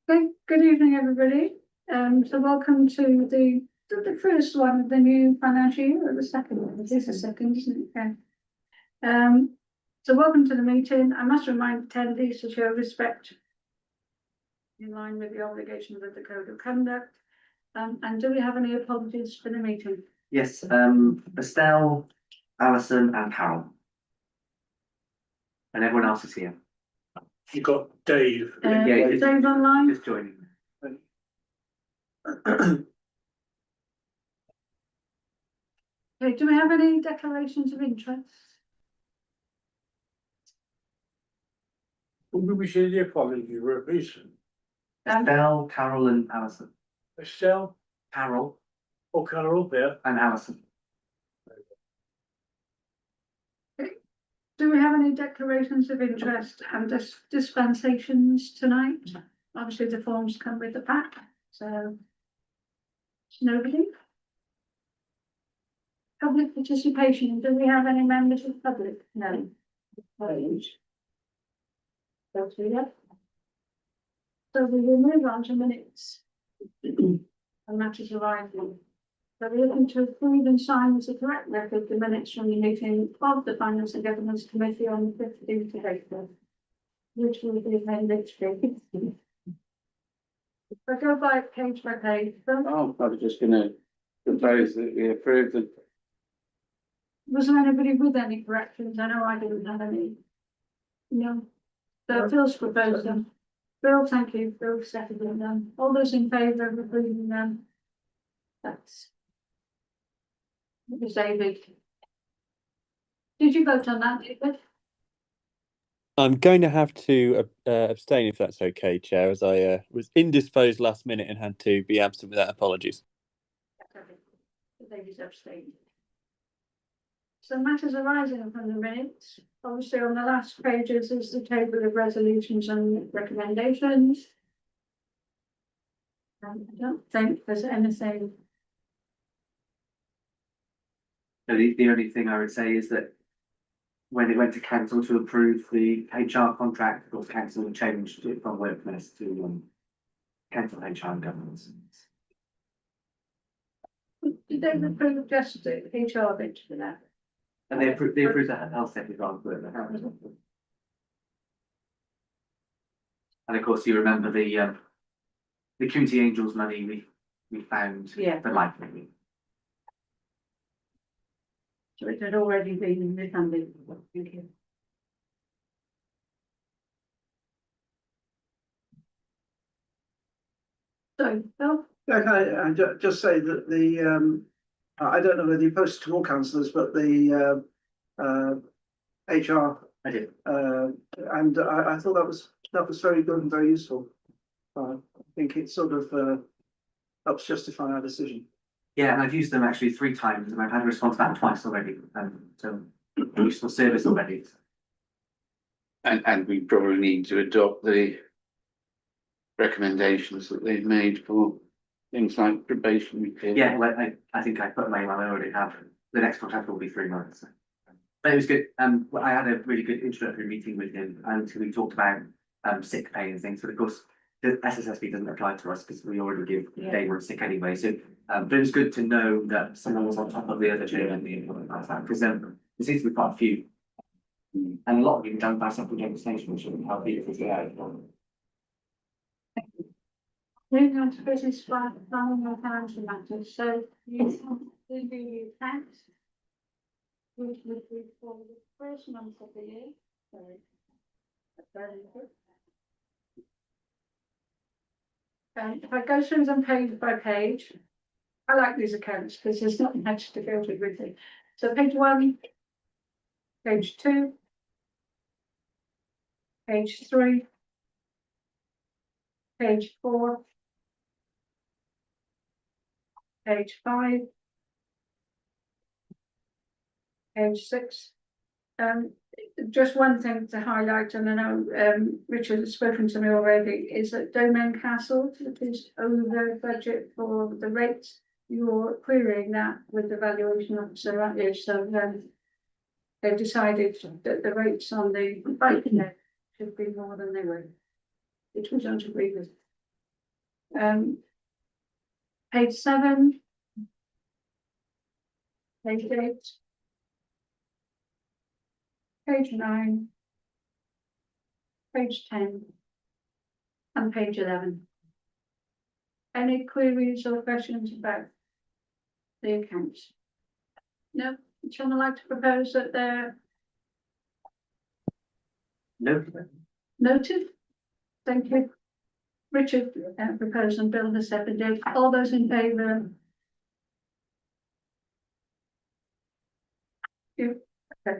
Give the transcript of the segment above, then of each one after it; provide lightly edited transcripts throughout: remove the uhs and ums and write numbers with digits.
Okay, good evening, everybody. So welcome to the first one of the new financial year, or the second one. It is the second, isn't it? Okay. So welcome to the meeting. I must remind attendees to show respect in line with the obligations of the Code of Conduct. And do we have any apologies for the meeting? Yes, Estelle, Alison and Carol. And everyone else is here. You've got Dave. Yeah, Dave's online. Just joining. Okay, do we have any declarations of interest? Who will we say the apology please? Estelle, Carol and Alison. Estelle, Carol Carol, there. and Alison. Do we have any declarations of interest and dispensations tonight? Obviously, the forms come with the pack, so nobody. Public participation. Do we have any members of the public? No. So we will move on to minutes and matters arising. So we're looking to approve and sign as a correct record the minutes from the meeting of the Finance and Governance Committee on the 15th of April, which will be appendix 3. If I go by page, Oh, I was just going to propose that we approve them. was there anybody with any corrections? I know I didn't have any. No. So Phil's proposed them. Phil, thank you. Phil seconded them. All those in favour of approving them? That's. It was David. Did you vote on that, David? I'm going to have to abstain if that's okay, Chair, as I was indisposed last minute and had to be absent without apologies. David's abstained. So matters arising from the minutes. Obviously, on the last pages is the table of resolutions and recommendations. I don't think there's anything. The only thing I would say is that when they went to council to approve the HR contract, of course, council changed it from workplace to council HR and governance. Did they approve just the HR bit for that? And they approved the health secretary grant work. And of course, you remember the Community Angels money we found for life maybe. So it had already been refunded. Thank you. So, Phil? Yeah, can I just say that the I don't know whether you posted to all councillors, but the HR I did. and I thought that was very good and very useful. I think it sort of helps justify our decision. Yeah, and I've used them actually 3 times, and I've had a response back twice already. So useful service already. And we probably need to adopt the recommendations that they've made for things like probationary period. Yeah, well, I think I put my email. I already have. The next contract will be 3 months. But it was good. I had a really good introductory meeting with him, and we talked about sick pay and things. But of course, the SSSB doesn't apply to us because we already give day one sick anyway. So, but it was good to know that someone was on top of the other chain and the implement like that, because there seems to be quite a few, and a lot of you don't pass up with legislation, which would help you if they Moving on to business planning and financial matters. So you do the tax, which would be for the first month of the year. Sorry. That's very good. If I go through them page by page, I like these accounts because there's not much to go with it. So page 1, page 2, page 3, page 4, page 5, page 6. Just one thing to highlight, and I know Richard has spoken to me already, is that Domain Castle, which is over budget for the rates, you're querying that with the valuation officer, aren't you? So they decided that the rates on the bike net should be more than they were, which we don't agree with. Page 7. Page 8. Page 9. Page 10. And page 11. Any queries or questions about the accounts? No, would someone like to propose that they're No, noted? Thank you. Richard proposed and Bill has seconded. All those in favour? You. Okay.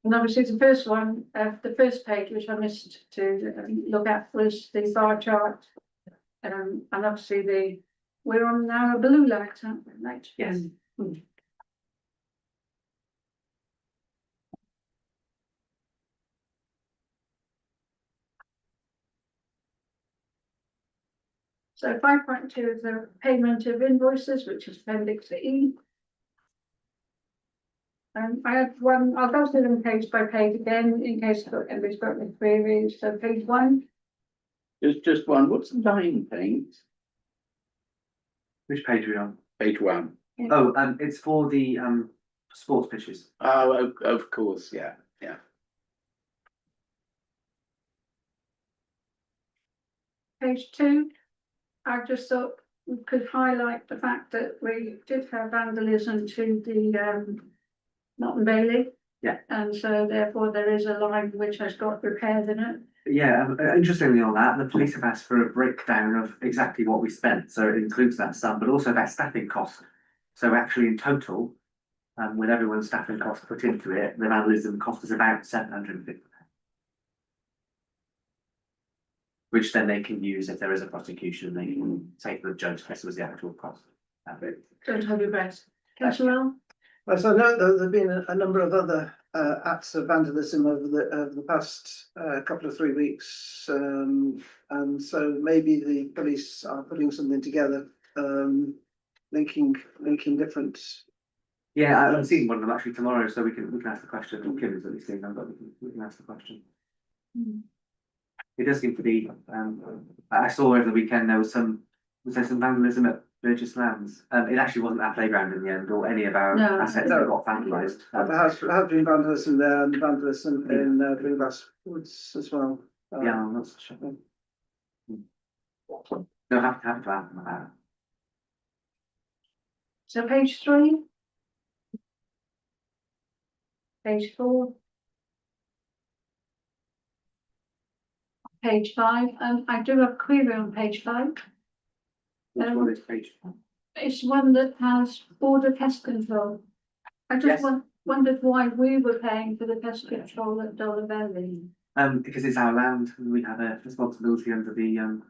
And obviously the first one, the first page, which I missed to look at, was the bar chart. And obviously we're on now a blue light, aren't we? Right? yes. So 5.2 is the payment of invoices, which is appendix E. I had one, I'll go through them page by page again in case anybody's got any queries. So page 1. Just one, what's line paint? Which page are we on? Page 1. Oh, it's for the sports pitches. Oh, of course, yeah. Page 2, I just thought we could highlight the fact that we did have vandalism to the Norton Bailey. Yeah. And so therefore there is a line which has got repairs in it. Yeah, interestingly on that, the police have asked for a breakdown of exactly what we spent, so it includes that sum, but also that staffing cost. So actually in total, with everyone's staffing costs put into it, the vandalism cost us about £750. Which then they can use if there is a prosecution, they can take to the judge, this was the actual cost. Don't hold your breath. Councillor Earl? As I know, there've been a number of other acts of vandalism over the past couple of 3 weeks, and so maybe the police are putting something together, linking different. Yeah, I'm seeing one of them actually tomorrow, so we can ask the question. Kim's at least seen them, but we can ask the question. It does seem to be. I saw over the weekend there was some vandalism at Burgess Lands. It actually wasn't our playground in the end, or any of our No. assets that got vandalised. There has been vandalism there and vandalism in Bluegrass Woods as well. Yeah, I'm not so sure. They'll have to ask them about it. So page 3. Page 4. Page 5, and I do have a query on page 5. Which one is page? It's one that has border pest control. I just Yes. wondered why we were paying for the pest control at Dollar Valley. Because it's our land and we have a responsibility under the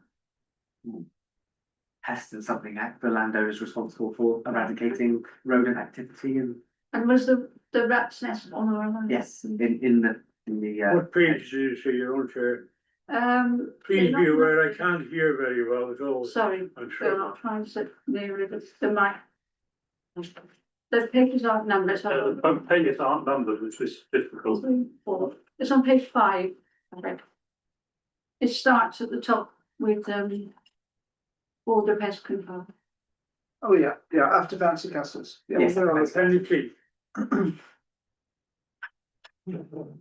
Pest and Something Act. The landowner is responsible for eradicating rodent activity and And was the rat's nest on our land? yes, in the What page do you see your own chair? Please they're be not- aware, I can't hear very well at all. Sorry, I'm Bill, sure. I'll try and sit nearer the mic. The pages aren't numbered, so. Pages aren't numbered, which is difficult. 3, 4. It's on page 5. Okay. It starts at the top with border pest control. Oh yeah, after bouncy castles. Yeah, Yes. there are. Can you please?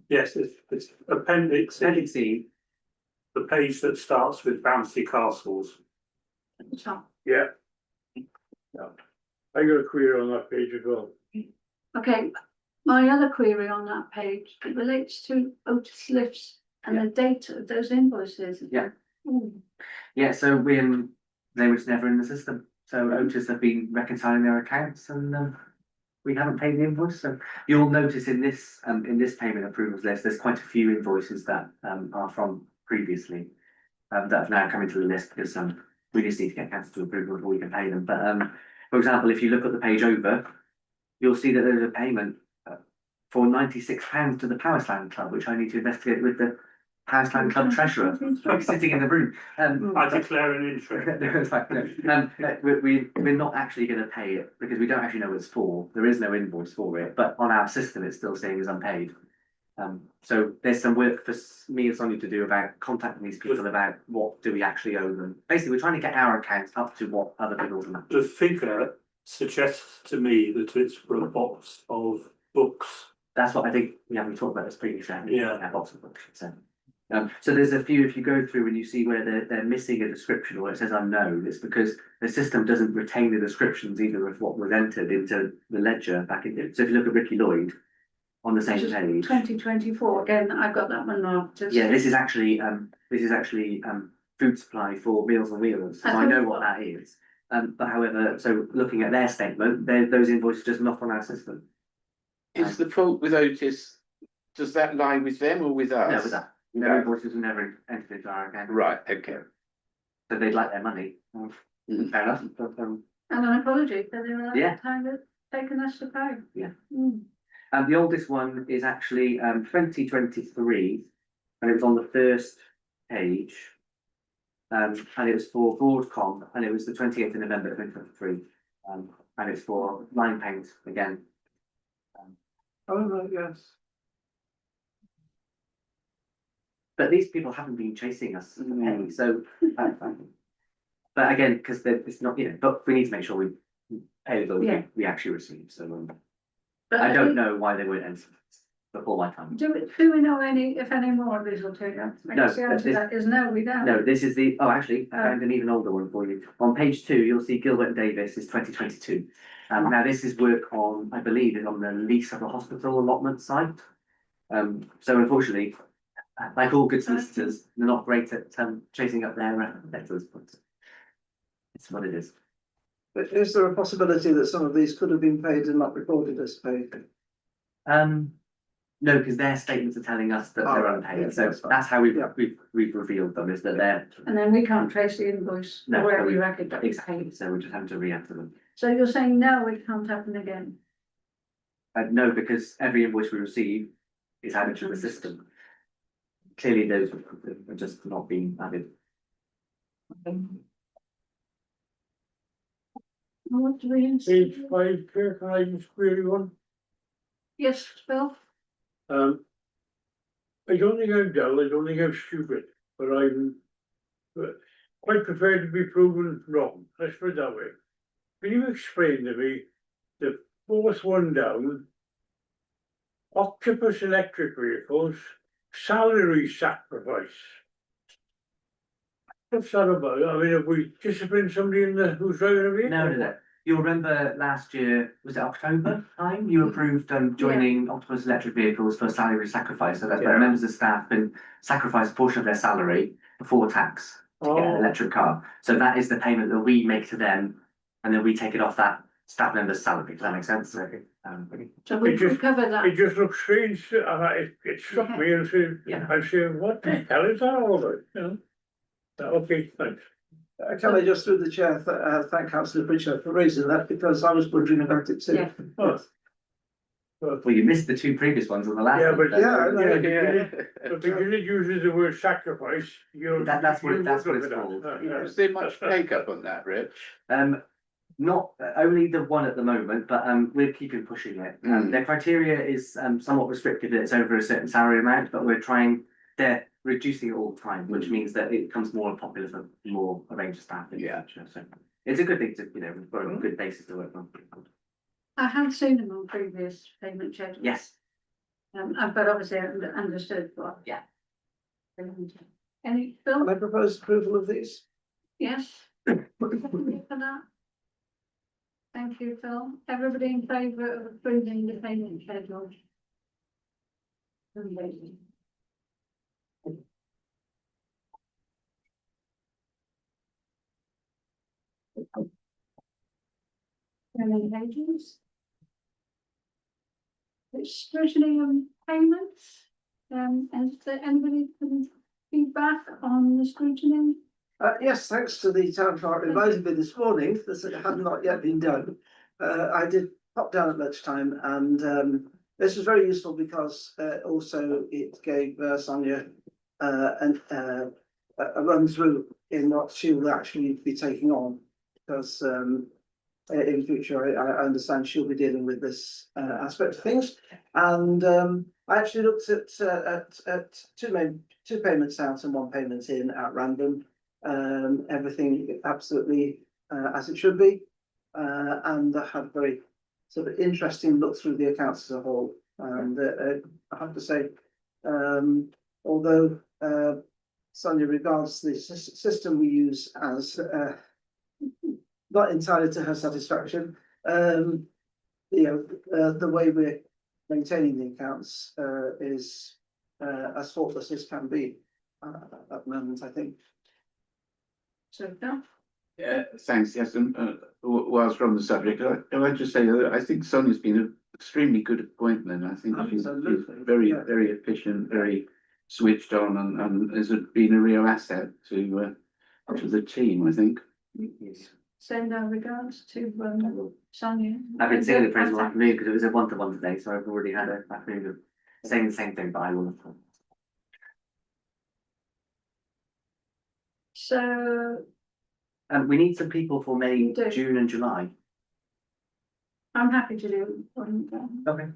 Yes, it's appendix E, Appendix E. the page that starts with bouncy castles. At the top. Yeah. I got a query on that page as well. Okay, my other query on that page, it relates to Otis lifts and the date of those invoices. Yeah. Hmm. Yeah, so they were just never in the system. So Otis have been reconciling their accounts and we haven't paid the invoice. So you'll notice in this payment approvals list, there's quite a few invoices that are from previously that have now come into the list because we just need to get council to approve them before we can pay them. But for example, if you look at the page over, you'll see that there's a payment for £96 to the Powersland Club, which I need to investigate with the Powersland Club treasurer sitting in the room. I declare an interest. No, it's fine, no. We're not actually going to pay it because we don't actually know what it's for. There is no invoice for it, but on our system, it's still saying it's unpaid. So there's some work for me and Sonia to do about contacting these people about what do we actually owe them. Basically, we're trying to get our accounts up to what other people's are. The figure suggests to me that it's for a box of books. That's what I think we talked about this previously. Yeah. Lots of books. So there's a few, if you go through and you see where they're missing a description or it says unknown, it's because the system doesn't retain the descriptions either of what was entered into the ledger back in. So if you look at Ricky Lloyd on the same page. 2024, again, I've got that one marked. Yeah, this is actually food supply for Meals on Wheels. So I know what that is. But however, so looking at their statement, those invoices just not on our system. Is the fault with Otis, does that lie with them or with us? No, with that. No invoices were never entered into our account. Right, okay. So they'd like their money. Fair enough. But, And an apology for the Yeah. time it's taken us to pay. Yeah. Mm. the oldest one is actually 2023, and it was on the first page. And it was for Broadcom, and it was the 28th of November 2023. And it's for line paint again. Oh, right, yes. But these people haven't been chasing us for penny, so that's fine. But again, because it's not, but we need to make sure we pay the bill Yeah. we actually receive. So But I don't know why they weren't entered before my time. Do we know if any more of these will turn up? No, The answer to that is no, we don't. No, this is actually, I found an even older one for you. On page 2, you'll see Gilbert and Davis is 2022. Now this is work on, I believe, is on the lease of the hospital allotment site. So unfortunately, like all good solicitors, they're not great at chasing up their letters, but it's what it is. But is there a possibility that some of these could have been paid and not recorded as paid? No, because their statements are telling us that they're unpaid. yeah, So that's fine. that's how we've Yeah. we've revealed them, is that they're And then we can't trace the invoice No, or wherever we- you reckon that was exactly. paid. So we're just having to re-enter them. So you're saying no, it can't happen again? No, because every invoice we receive is added to the system. Clearly, those are just not being added. What do we? Page 5, Chair, can I just query one? Yes, Phil? I don't think I'm dull, I don't think I'm stupid, but I'm quite prepared to be proven wrong, let's put it that way. Can you explain to me the fourth one down? Octopus electric vehicles, salary sacrifice. What's that about? I mean, have we disciplined somebody who's driving a vehicle? No. You'll remember last year, was it October time? You approved joining Octopus Electric Vehicles for salary sacrifice. So that's where Yeah. members of staff can sacrifice a portion of their salary before tax to get an Oh. electric car. So that is the payment that we make to them, and then we take it off that staff member's salary. Does that make sense? So So we It just- cover that. It just looks strange, it struck me and said, Yeah. I'm saying, what the hell is that all about, you know? Okay, thanks. Can I just, through the chair, thank Councillor Pritchard for raising that, because I was wondering about it too. Yeah. Oh. well, you missed the 2 previous ones on the last. Yeah, one. but Yeah, I know. But because it uses the word sacrifice, you're. That's what you it's look at called. that. Is there much take up on that, Rich? Not only the one at the moment, but we're keeping pushing it. Their criteria is somewhat restrictive, that it's over a certain salary amount, but they're reducing it all the time, which means that it becomes more popular for more a range of staff in the future. So it's a good thing to, we've got a good basis to work on. I have seen them on previous payment schedules. Yes. But obviously I understood what. Yeah. Any, Can Phil? I propose approval of these? Yes? For that? Thank you, Phil. Everybody in favour of approving the payment schedule? Amazing. Any pages? It's scrutiny on payments. Is there anybody can feedback on the scrutiny? Yes, thanks to the town clerk reminding me this morning that it had not yet been done. I did pop down at lunchtime, and this was very useful because also it gave Sonia a run through in what she will actually be taking on, because in future. I understand she'll be dealing with this aspect of things. And I actually looked at two payments out and one payment in at random. Everything absolutely as it should be. And I had a very sort of interesting look through the accounts as a whole. And I have to say, although Sonia regards the system we use as not entirely to her satisfaction, the way we're maintaining the accounts is as faultless as can be at the moment, I think. So, no, Yeah, thanks, yes, and whilst we're on the subject, I just say that I think Sonia's been an extremely good appointment. I think she's Absolutely, very, yeah. very efficient, very switched on, and has been a real asset to the team, I think. send our regards to Sonia. I've been singing the praise all afternoon because it was a one-to-one today, so I've already had a afternoon of saying the same thing, but I will have. So We need some people for May, We do. June and July. I'm happy to do one. Okay.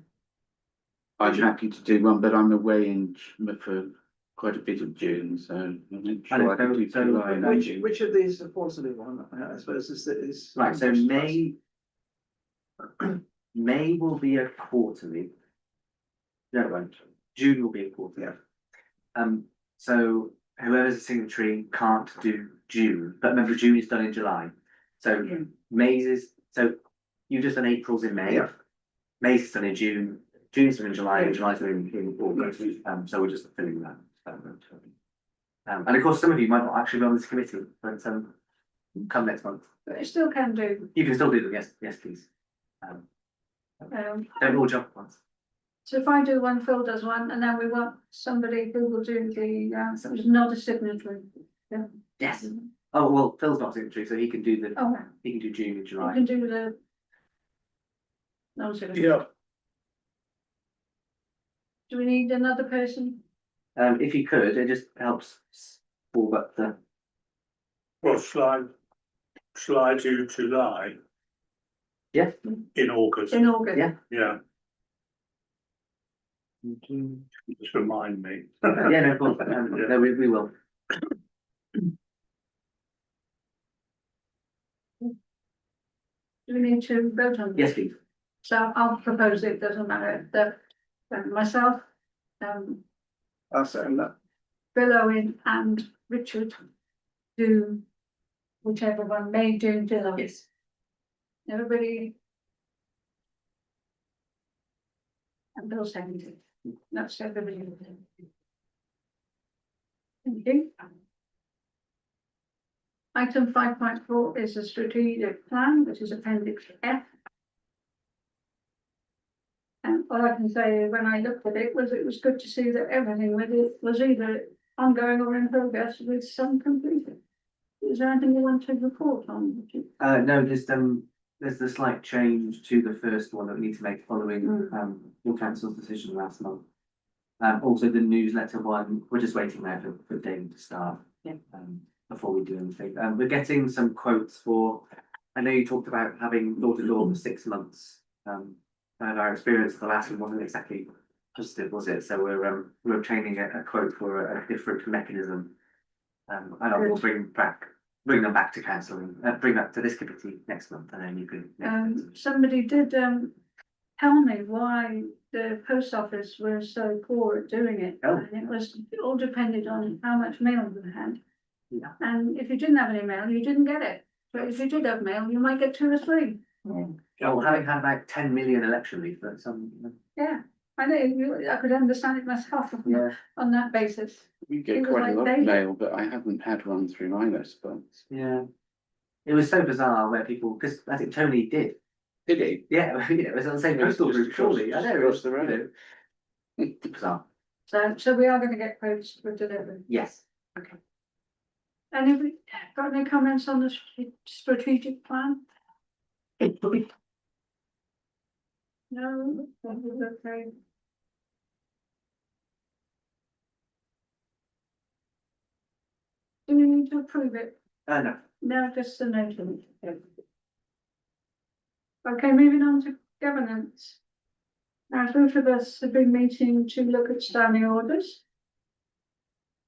I'm happy to do one, but I'm away for quite a bit of June, so I'm not sure I can do So- July and June. Which of these are quarterly one, I suppose, is Right, so May. May will be a quarterly. No, it won't. June will be a quarterly. So whoever's a signatory can't do June, but remember June is done in July. So Yeah. May's is, so you've just done April's in May. Yeah. May's is done in June, June's done in July, and July's done in August. So we're just filling that. And of course, some of you might not actually be on this committee, but come next month. But you still can do. You can still do them, yes, please. Don't all jump at once. So if I do one, Phil does one, and then we want somebody who will do the, so it's not a signatory. Yeah. Yes. Oh, well, Phil's not signatory, so he can do Oh, he can do June and you July. can do the. No, signatory. Yeah, Do we need another person? If you could, it just helps pull up the. well, slide to July Yeah. in August, In August? Yeah. yeah, just remind me. Yeah, no, of course. No, we will. Do we need to vote on this? Yes, please. So I'll propose it, doesn't matter, that myself, I'll second that. Bill Owen and Richard do whichever one, May, June, July. Yes. Everybody. And Bill seconded. That's everybody. Thank you. Item 5.4 is a strategic plan, which is appendix F. And all I can say when I looked at it was good to see that everything with it was either ongoing or in progress with some completion. Is there anything you want to report on? No, there's the slight change to the first one that we need to make following your council's decision last month. Also the newsletter one, we're just waiting there for Dave to start. Yeah. Before we do anything. We're getting some quotes for, I know you talked about having door to door for 6 months. And our experience of the last one wasn't exactly positive, was it? So we're obtaining a quote for a different mechanism. And I will bring them back to council and bring that to this committee next month, and then you can. Somebody did tell me why the post office was so poor at doing it. Oh. And it all depended on how much mail you had. Yeah. And if you didn't have any mail, you didn't get it. But if you did have mail, you might get 2 or 3. Well, having had about 10 million election leaflets, Yeah, I know, I could understand it myself yeah, on that basis. We It get was quite like a lot they- of mail, but I haven't had one through either, so. yeah. It was so bizarre where people, because I think Tony did. Did he? Yeah, it was on the same Yeah, postal just route, surely. I across- know. across the road. Bizarre. So we are going to get quotes for delivery. Yes. Anybody got any comments on the strategic plan? No, that was okay. Do we need to approve it? No. No, just a note of it. Okay, moving on to governance. Now, both of us have been meeting to look at standing orders.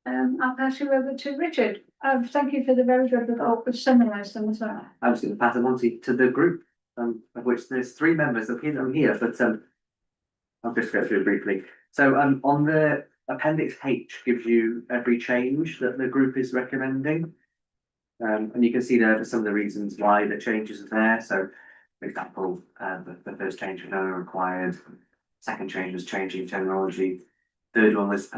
I'll pass you over to Richard. Thank you for the very good report, which summarised them as well. I was going to pass it on to the group, of which there's 3 members of here, but I'll just go through it briefly. So on the appendix H gives you every change that the group is recommending. And you can see there some of the reasons why the changes are there. So, for example, the first change was no longer required. Second change was changing terminology. Third one was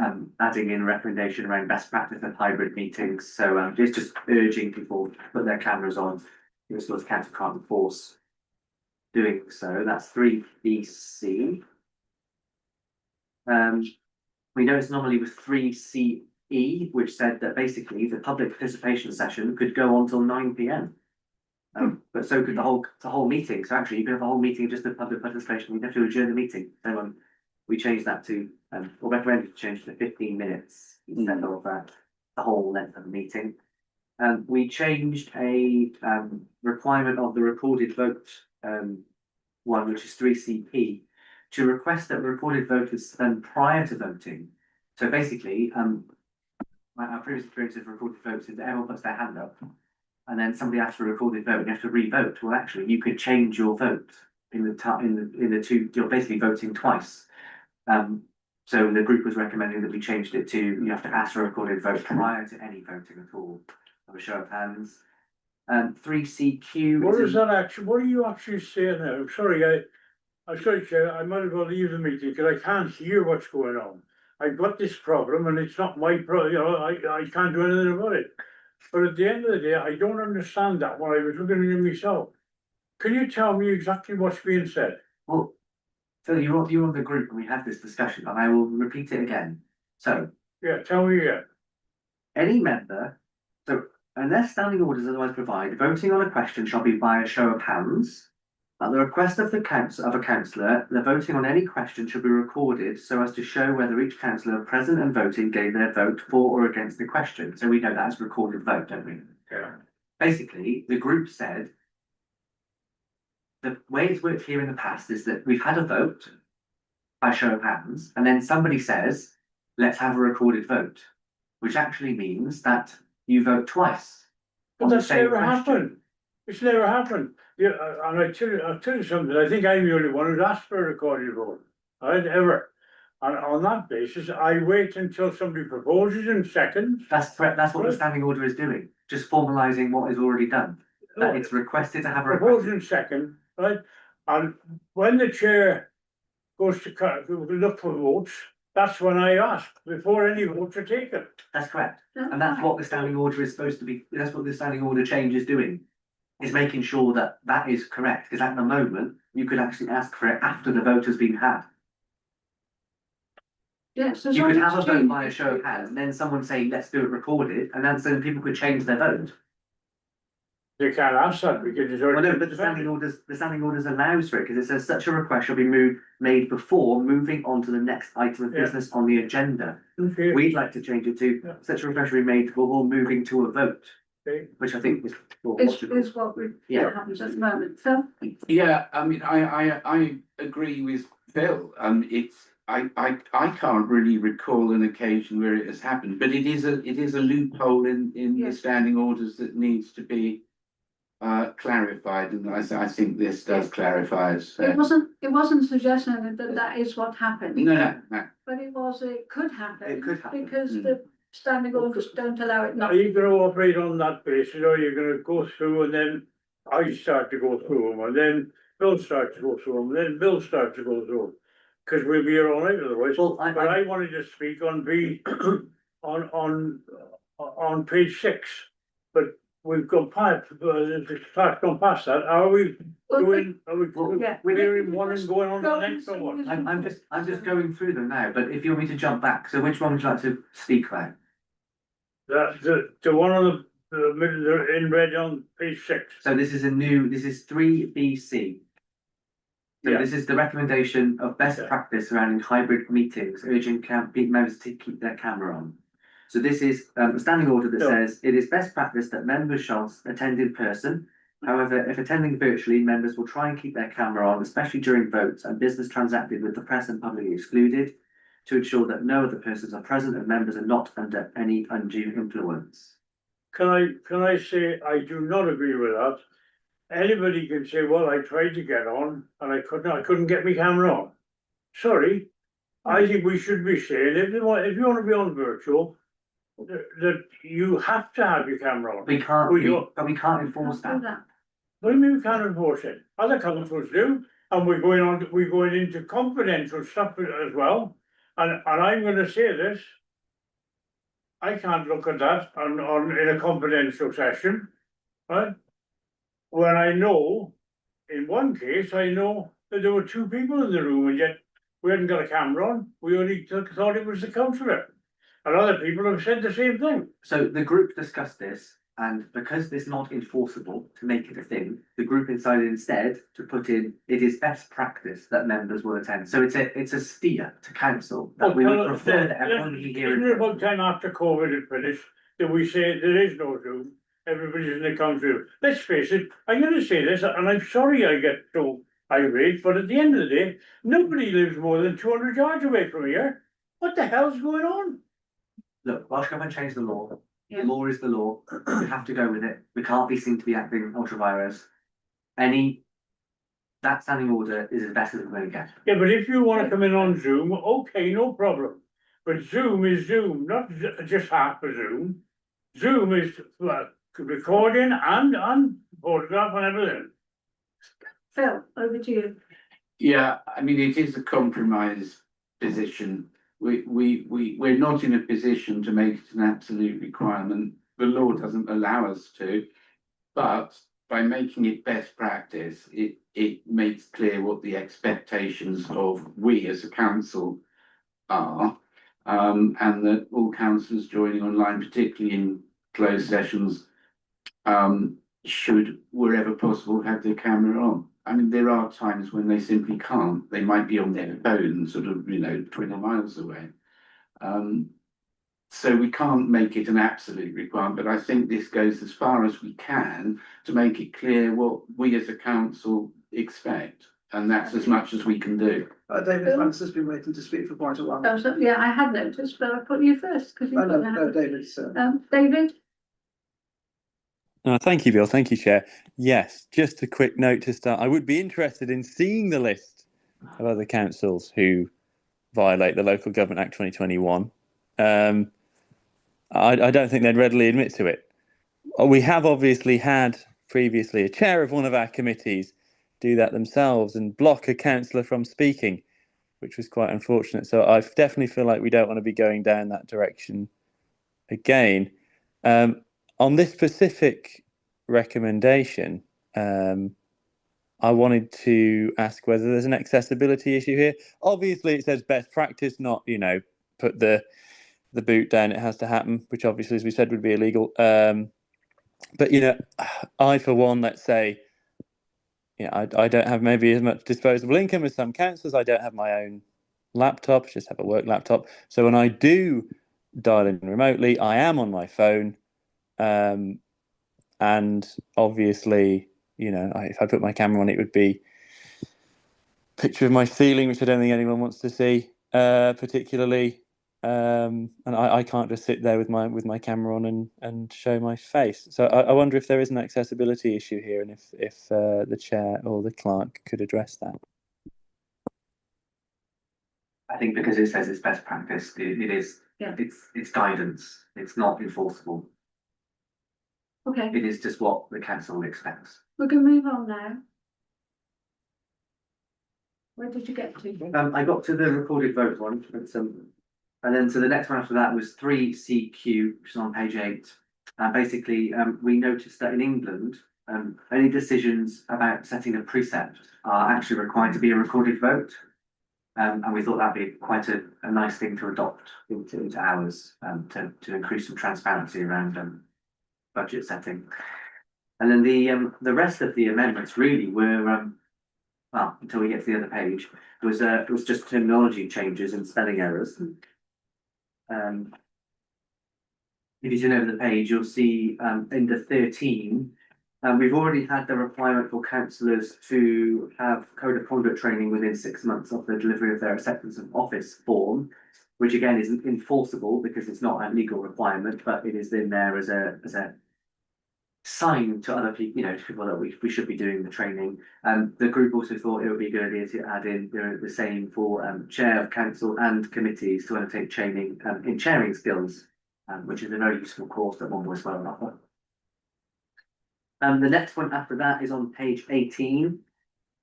adding in recommendation around best practice of hybrid meetings. So it's just urging people to put their cameras on. It was sort of council can't enforce doing so. That's 3BC. We noticed normally with 3CE, which said that basically the public participation session could go on till 9 PM. But so could the whole meeting. So actually you could have a whole meeting just of public participation. You'd have to adjourn the meeting. So we changed that to, or recommended to change to 15 minutes instead of the whole length of the meeting. We changed a requirement of the recorded vote one, which is 3CP, to request that recorded vote is done prior to voting. So basically, our previous experience of recorded votes is that everyone puts their hand up and then somebody asks for a recorded vote and you have to re-vote. Well, actually, you could change your vote in the two, you're basically voting twice. So the group was recommending that we changed it to, you have to ask for a recorded vote prior to any voting at all. Of a show of hands. 3CQ. What is that actually, what are you actually saying there? I'm sorry, I'm sorry, Chair, I might as well leave the meeting because I can't hear what's going on. I've got this problem and it's not my problem, you know, I can't do anything about it. But at the end of the day, I don't understand that when I was looking at it myself. Can you tell me exactly what's being said? Well, Phil, you're on the group and we had this discussion, and I will repeat it again. So. Yeah, tell me again. Any member, so unless standing orders otherwise provide, voting on a question shall be by a show of hands. At the request of a councillor, the voting on any question should be recorded so as to show whether each councillor present and voting gave their vote for or against the question. So we know that as recorded vote, don't we? Yeah. Basically, the group said the way it's worked here in the past is that we've had a vote by show of hands, and then somebody says, let's have a recorded vote, which actually means that you vote twice. But that's never happened. It's never happened. Yeah, and I'll tell you something, I think I'm the only one who's asked for a recorded vote. I'd ever. And on that basis, I wait until somebody proposes in seconds. That's correct. That's what the standing order is doing. Just formalising what is already done. That it's requested to have a propose in second, right? And when the chair goes to look for votes, that's when I ask, before any votes are taken. That's correct. And that's what the standing order is supposed to be. That's what the standing order change is doing. Is making sure that that is correct. Because at the moment, you could actually ask for it after the vote has been had. Yes, you could have a vote by a show of hands, and then someone say, let's do it recorded, and then so people could change their vote. They can't ask that because it's already. Well, no, but the standing orders allows for it, because it says such a request shall be made before moving on to the next item of business on the agenda. Okay. We'd like to change it to such a request shall be made before moving to a vote. Okay. Which I think is what happens at the moment. Phil? Yeah, I mean, I agree with Phil. I can't really recall an occasion where it has happened, but it is a loophole in the standing orders that needs to be clarified, and I think this does clarify it. It wasn't suggesting that is what happened. No. But it could happen. It could happen. Because the standing orders don't allow it not. Are you going to operate on that basis, or are you going to go through and then I start to go through them, and then Bill starts to go through them, and then Bill starts to go through them? Because we'll be here all night otherwise. Well, but I wanted to speak on on page 6, but we've gone past that. Are we doing? Are we clearing one and going on to the next one? I'm just going through them now. But if you want me to jump back, so which one would you like to speak about? The one on the middle in red on page 6. So this is 3BC. So this is the recommendation of best practice surrounding hybrid meetings, urging members to keep their camera on. So this is a standing order that says it is best practice that members shall attend in person However, if attending virtually, members will try and keep their camera on, especially during votes and business transacted with the press and public excluded, to ensure that no other persons are present and members are not under any undue influence. Can I say, I do not agree with that. Anybody can say, well, I tried to get on and I couldn't get my camera on. Sorry, I think we should be saying, if you want to be on virtual, that you have to have your camera on. We can't, but we can't enforce Can't do that. What do you mean we can't enforce it? Other councils do, and we're going into confidential stuff as well. And I'm gonna say this. I can't look at that in a confidential session, right? When I know, in one case, I know that there were two people in the room and yet we hadn't got a camera on. We only thought it was the councillor. And other people have said the same thing. So the group discussed this, and because it's not enforceable to make it a thing, the group decided instead to put in, it is best practice that members will attend. So it's a steer to council that we would prefer that everyone be here. Isn't it about time after COVID had finished that we say there is no Zoom, everybody's in the council room? Let's face it, I'm gonna say this, and I'm sorry I get so irate, but at the end of the day, nobody lives more than 200 yards away from here. What the hell's going on? Look, Welsh Government changed the law. Yeah. The law is the law. We have to go with it. We can't be seen to be acting ultra virus. That standing order is as best as we're going to get. Yeah, but if you wanna come in on Zoom, okay, no problem. But Zoom is Zoom, not just half a Zoom. Zoom is recording and photograph and everything. Phil, over to you. Yeah, I mean, it is a compromise position. We're not in a position to make it an absolute requirement. The law doesn't allow us to. But by making it best practice, it makes clear what the expectations of we as a council are. And that all councillors joining online, particularly in closed sessions, should, wherever possible, have their camera on. I mean, there are times when they simply can't. They might be on their phone, sort of, 20 miles away. So we can't make it an absolute requirement, but I think this goes as far as we can to make it clear what we as a council expect. And that's as much as we can do. David Vance has been waiting to speak for quite a while. Oh, so, yeah, I had noticed, but I put you first because you. No, David's. David? Thank you, Bill. Thank you, Chair. Yes, just a quick note to start. I would be interested in seeing the list of other councils who violate the Local Government Act 2021. I don't think they'd readily admit to it. We have obviously had previously a chair of one of our committees do that themselves and block a councillor from speaking, which was quite unfortunate. So I definitely feel like we don't want to be going down that direction again. On this specific recommendation, I wanted to ask whether there's an accessibility issue here. Obviously, it says best practice, not, put the boot down. It has to happen, which obviously, as we said, would be illegal. But, I, for one, let's say, I don't have maybe as much disposable income as some councillors. I don't have my own laptop, just have a work laptop. So when I do dial in remotely, I am on my phone. And obviously, if I put my camera on, it would be a picture of my ceiling, which I don't think anyone wants to see, particularly. And I can't just sit there with my camera on and show my face. So I wonder if there is an accessibility issue here, and if the chair or the clerk could address that. I think because it says it's best practice, it is. Yeah. It's guidance. It's not enforceable. Okay, It is just what the council expects. we can move on now. Where did you get to? I got to the recorded vote one, and then so the next one after that was 3CQ, which is on page 8. Basically, we noticed that in England, any decisions about setting a precept are actually required to be a recorded vote. And we thought that'd be quite a nice thing to adopt into ours, to increase some transparency around budget setting. And then the rest of the amendments really were, well, until we get to the other page, it was just terminology changes and spelling errors. If you turn over the page, you'll see under 13, And we've already had the requirement for councillors to have code of conduct training within 6 months of the delivery of their acceptance of office form, which again isn't enforceable because it's not a legal requirement, but it is in there as a sign to other people, you know, to people that we should be doing the training. The group also thought it would be a good idea to add in the same for chair of council and committees to undertake training in chairing skills, which is a very useful course that one was well on offer. The next one after that is on page 18.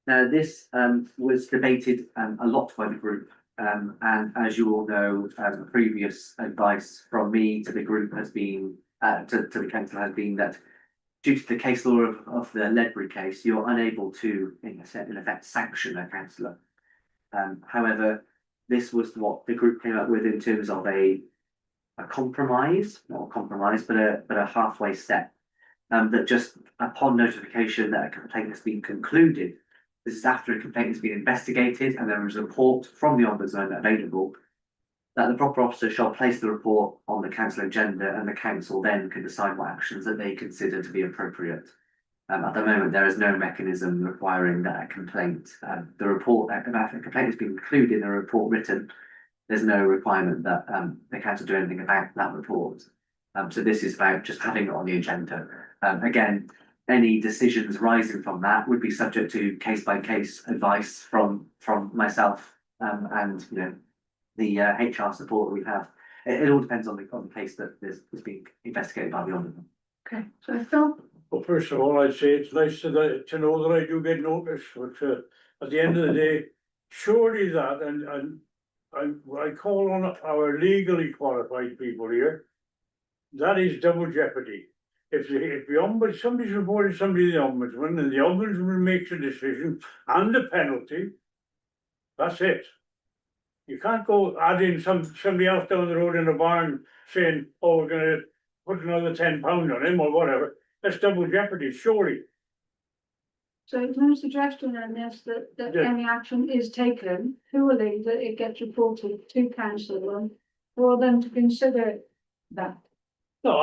Now, this was debated a lot by the group, and as you all know, previous advice from me to the group has been, to the council has been that due to the case law of the Ledbury case, you're unable to, in effect, sanction a councillor. However, this was what the group came up with in terms of a compromise, not a compromise, but a halfway step. That just upon notification that a complaint has been concluded, this is after a complaint has been investigated and there is a report from the Ombudsman available, that the proper officer shall place the report on the council agenda and the council then can decide what actions that they consider to be appropriate. At the moment, there is no mechanism requiring that a complaint, the report, after a complaint has been included in a report written, there's no requirement that the council do anything about that report. So this is about just having it on the agenda. Again, any decisions arising from that would be subject to case by case advice from myself and you know the HR support that we have. It all depends on the case that is being investigated by the Ombudsman. Okay, so Phil, Well, first of all, I'd say it's nice to know that I do get notice, but at the end of the day, surely that, and I call on our legally qualified people here, that is double jeopardy. If somebody's reported somebody to the Ombudsman and the Ombudsman makes a decision and a penalty, that's it. You can't go adding somebody else down the road in a barn saying, oh, we're gonna put another £10 on him or whatever. That's double jeopardy, surely. so it's no suggestion in this that Yeah. any action is taken purely that it gets reported to council and for them to consider that. No,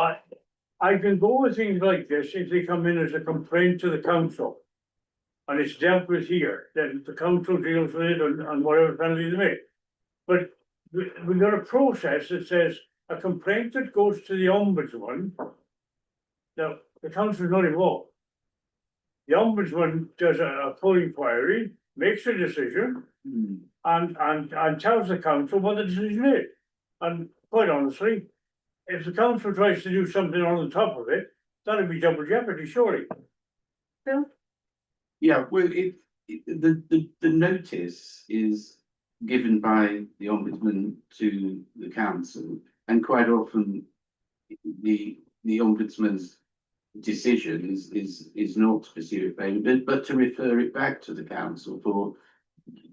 I can go with things like this if they come in as a complaint to the council. And it's dealt with here, then the council deals with it and whatever penalty they make. But we've got a process that says a complaint that goes to the Ombudsman. Now, the council's not involved. The Ombudsman does a full inquiry, makes a decision, and tells the council what the decision is. And quite honestly, if the council tries to do something on the top of it, that'd be double jeopardy, surely. Phil? Yeah, well, the notice is given by the Ombudsman to the council, and quite often the Ombudsman's decision is not to pursue it favourably, but to refer it back to the council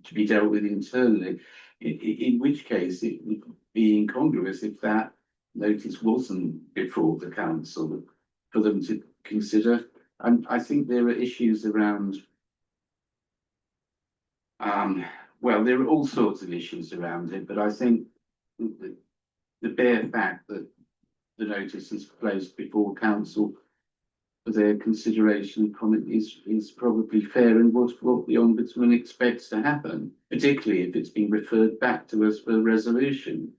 to be dealt with internally. In which case it would be incongruous if that notice wasn't before the council for them to consider. And I think there are issues around, well, there are all sorts of issues around it, but I think the bare fact that the notice is placed before council for their consideration from it is probably fair and what the Ombudsman expects to happen, particularly if it's been referred back to us for resolution.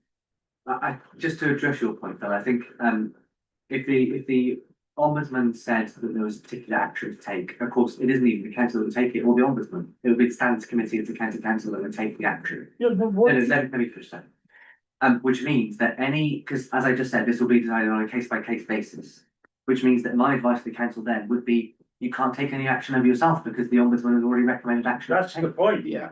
I just to address your point, Phil, I think if the Ombudsman said that there was a particular action to take, of course, it isn't even the council that would take it or the Ombudsman. It would be the standards committee of the county council that would take the action. Yeah, but what? Let me finish that. Which means that because as I just said, this will be decided on a case by case basis. Which means that my advice to the council then would be you can't take any action over yourself because the Ombudsman has already recommended action. That's the point. Yeah.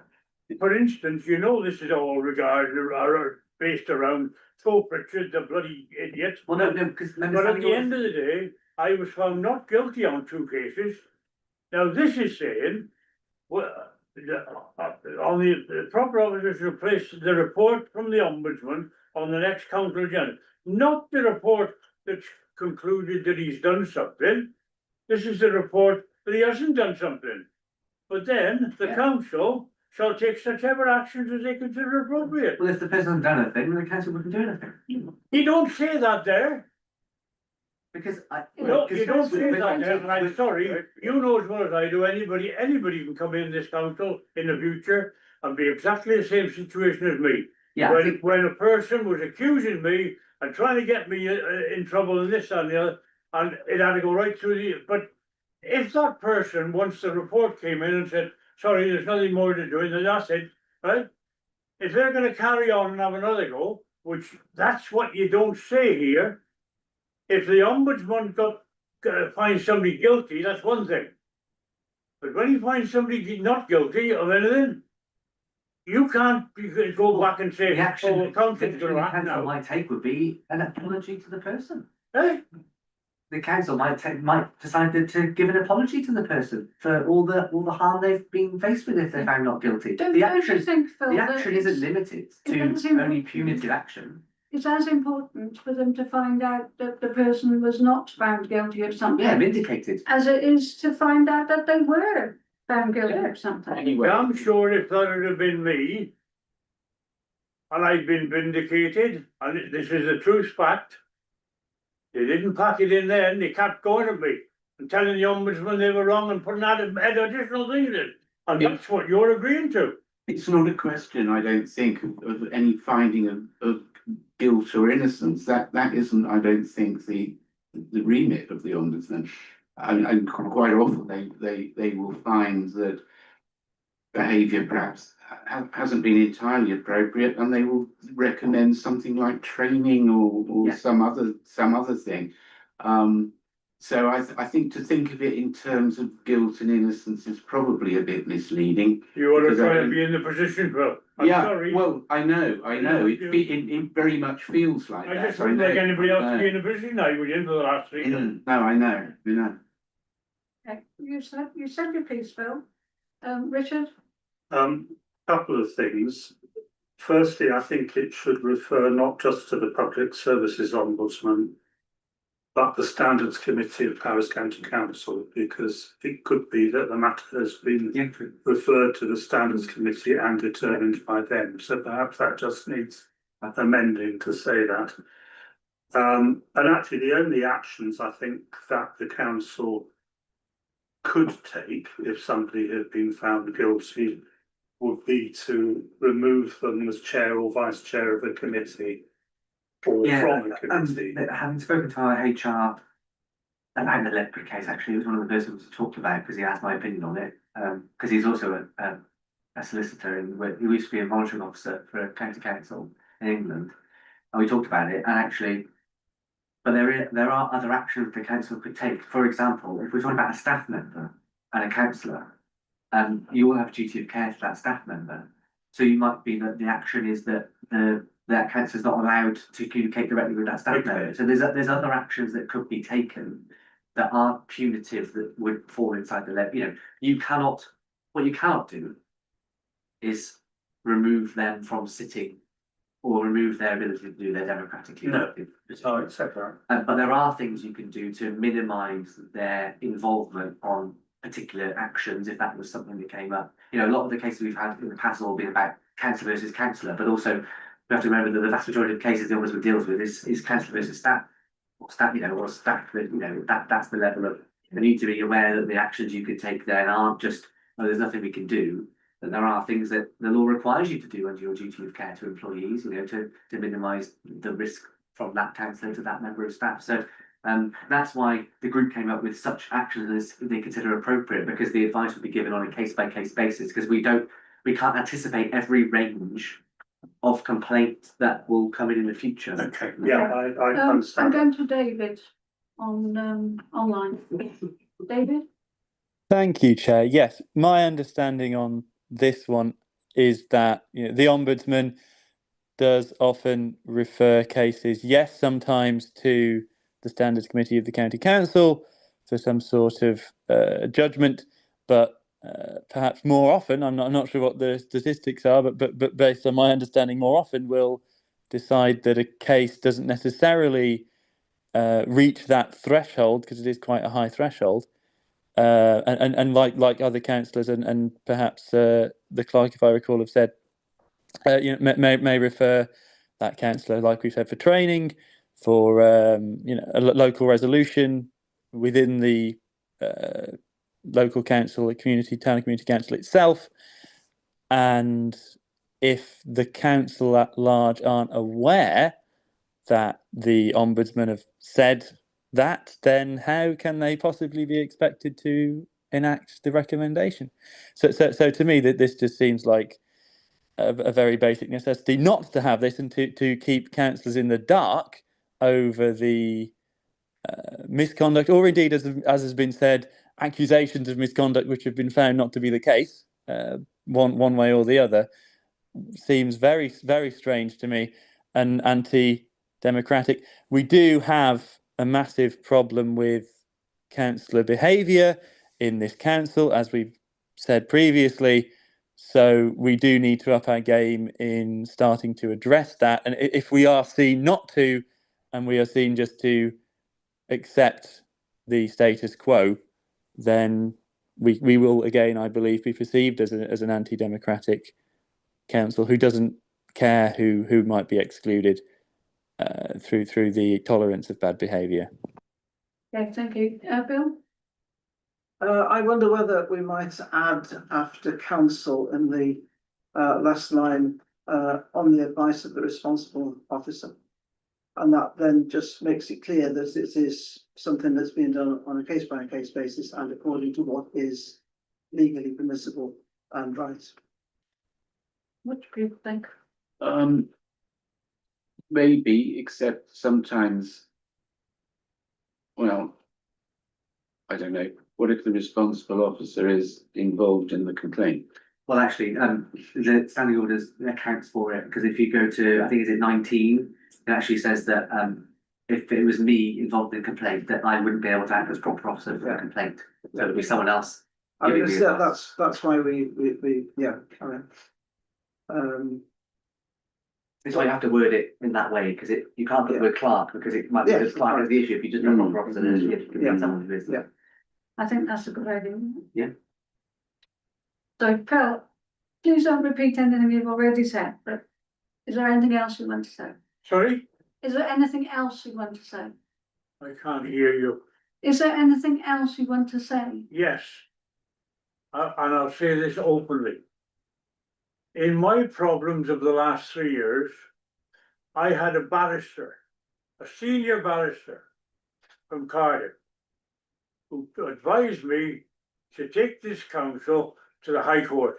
For instance, you know, this is all regarded or based around Pope Richard, the bloody idiot. Well, no, because But at the end of the day, I was found not guilty on 2 cases. Now, this is saying, well, on the proper officer should place the report from the Ombudsman on the next council agenda, not the report that's concluded that he's done something. This is the report that he hasn't done something. But then the council shall take such ever actions as they consider appropriate. Well, if the person hasn't done anything, then the council wouldn't do anything. He don't say that there. Because I. No, you don't say because- that, and I'm sorry, you know as well as I do, anybody can come in this council in the future and be exactly the same situation as me. Yeah, I think, When a person was accusing me and trying to get me in trouble and this and the other, and it had to go right through but if that person, once the report came in and said, sorry, there's nothing more to do, then that's it, right? If they're gonna carry on and have another go, which that's what you don't say here, if the ombudsman finds somebody guilty, that's one thing. But when he finds somebody not guilty of anything, you can't go back and say, the action, oh, the council's the gonna act council now. might take would be an apology to the person. Eh? The council might decide to give an apology to the person for all the harm they've been faced with if they're found not guilty. Don't The you action, think, Phil, the that action it's- isn't limited to it's only important. punitive action. It's as important for them to find out that the person was not found guilty of something. Yeah, vindicated. As it is to find out that they were found guilty of something. Anyway, I'm sure if that had been me, and I'd been vindicated, and this is a true fact, they didn't pack it in there, and they kept going at me and telling the ombudsman they were wrong and putting out additional things in. And that's what you're agreeing to. it's not a question, I don't think, of any finding of guilt or innocence. That isn't, I don't think, the remit of the ombudsman. And quite often they will find that behaviour perhaps hasn't been entirely appropriate, and they will recommend something like training or Yeah. some other thing. So I think to think of it in terms of guilt and innocence is probably a bit misleading. You ought to Because I try don't- and be in the position, Phil. I'm Yeah, sorry. well, I know, it very much feels like I that. just wouldn't like anybody else to know. be in the position I was in for the last 3 years. No, I know. Okay, you said your piece, Phil. Richard? Couple of things. Firstly, I think it should refer not just to the Public Services Ombudsman, but the Standards Committee of Powys County Council, because it could be that the matter has been Yeah. referred to the Standards Committee and determined by them. So perhaps that just needs amending to say that. And actually, the only actions I think that the council could take if somebody had been found guilty would be to remove them as chair or vice chair of a committee or from a committee. Having spoken to our HR about the Ledbury case, actually, it was one of the first ones we talked about because he asked my opinion on it. Because he's also a solicitor and he used to be a monitoring officer for a county council in England, and we talked about it. And actually, but there are other actions the council could take. For example, if we're talking about a staff member and a councillor, you will have a duty of care to that staff member. So you might be that the action is that that councillor is not allowed to communicate directly with that staff member. So there's other actions that could be taken that aren't punitive that would fall inside the level. What you cannot do is remove them from sitting or remove their ability to do their democratically elected position. I accept that. But there are things you can do to minimise their involvement on particular actions if that was something that came up. A lot of the cases we've had in the past have all been about councillor versus councillor, but also we have to remember that the vast majority of cases the ombudsman deals with is councillor versus staff, or staff that that's the level of. You need to be aware that the actions you can take then aren't just, oh, there's nothing we can do. That there are things that the law requires you to do under your duty of care to employees, to minimise the risk from that councillor to that member of staff. So that's why the group came up with such actions as they consider appropriate, because the advice would be given on a case-by-case basis, because we can't anticipate every range of complaints that will come in the future. Okay, yeah, I I'm understand. going to David on online. David? Thank you, Chair. Yes, my understanding on this one is that the Ombudsman does often refer cases, yes, sometimes to the Standards Committee of the County Council for some sort of judgment, but perhaps more often, I'm not sure what the statistics are, but based on my understanding, more often will decide that a case doesn't necessarily reach that threshold, because it is quite a high threshold. And like other councillors and perhaps the clerk, if I recall, have said, may refer that councillor, like we said, for training, for a local resolution within the local council, the town and community council itself. And if the council at large aren't aware that the ombudsman have said that, then how can they possibly be expected to enact the recommendation? So to me, that this just seems like a very basic necessity not to have this, and to keep councillors in the dark over the misconduct, or indeed, as has been said, accusations of misconduct which have been found not to be the case, one way or the other, seems very, very strange to me and anti-democratic. We do have a massive problem with councillor behaviour in this council, as we've said previously. So we do need to up our game in starting to address that. And if we are seen not to, and we are seen just to accept the status quo, then we will again, I believe, be perceived as an anti-democratic council who doesn't care who might be excluded through the tolerance of bad behaviour. Okay, thank you. Bill? I wonder whether we might add after council in the last line on the advice of the responsible officer. And that then just makes it clear that it is something that's being done on a case by case basis and according to what is legally permissible and right. What do people think? Maybe, except sometimes, well, I don't know. What if the responsible officer is involved in the complaint? Well, actually, the standing orders accounts for it, because if you go to, I think, is it 19, it actually says that if it was me involved in a complaint, that I wouldn't be able to act as proper officer for a complaint. So it'd be someone else. I mean, giving me advice. that's why we yeah, carry on. That's why you have to word it in that way, because you can't put the word clerk, because it might be Yeah, just clerk as the issue. If you just put proper officer, then it could be someone who is. Yeah. I think that's a good idea. Yeah. So, Phil, please don't repeat anything you've already said, but is there anything else you want to say? Sorry, Is there anything else you want to say? I can't hear you. Is there anything else you want to say? Yes. And I'll say this openly. In my problems of the last 3 years, I had a barrister, a senior barrister from Cardiff, who advised me to take this council to the High Court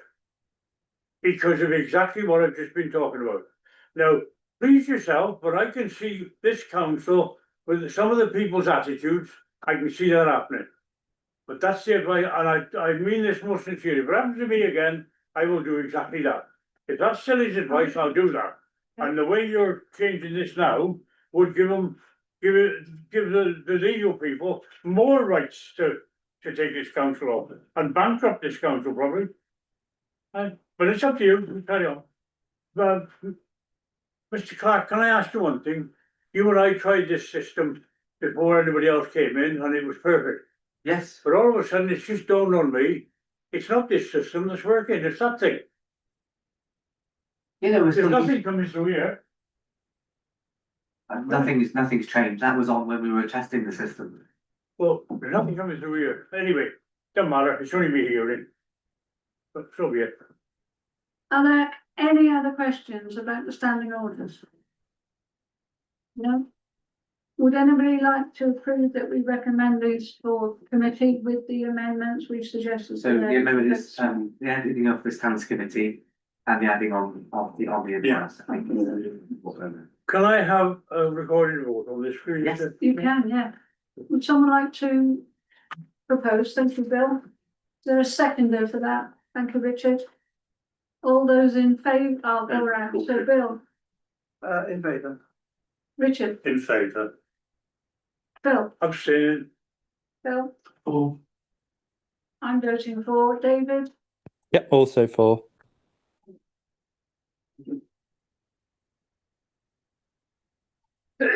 because of exactly what I've just been talking about. Now, please yourself, but I can see this council with some of the people's attitudes, I can see that happening. But that's the advice, and I mean this most sincerely. If it happens to me again, I will do exactly that. If that's still his advice, I'll do that. And the way you're changing this now would give the legal people more rights to take this council off and bankrupt this council probably. But it's up to you. Carry on. But Mr. Clark, can I ask you one thing? You and I tried this system before anybody else came in, and it was perfect. Yes. But all of a sudden, it's just dawned on me, it's not this system that's working, it's that thing. You know, There's nothing coming through here. nothing's changed. That was on when we were testing the system. Well, there's nothing coming through here. Anyway, doesn't matter, it's only me hearing. But so be it. Are there any other questions about the standing orders? No? Would anybody like to approve that we recommend these for committee with the amendments we've suggested? So the amendment is the adding of this town's committee and the adding on of the advice. Thank you. Can I have a recorded vote on this, please? Yes. You can, yeah. Would someone like to propose? Thank you, Bill. Is there a seconder for that? Thank you, Richard. All those in favour, I'll go around. So Bill, In favour. Richard, In favour. Bill, Abstain. Bill, Oh. I'm voting for. David, Yep, also for. okay,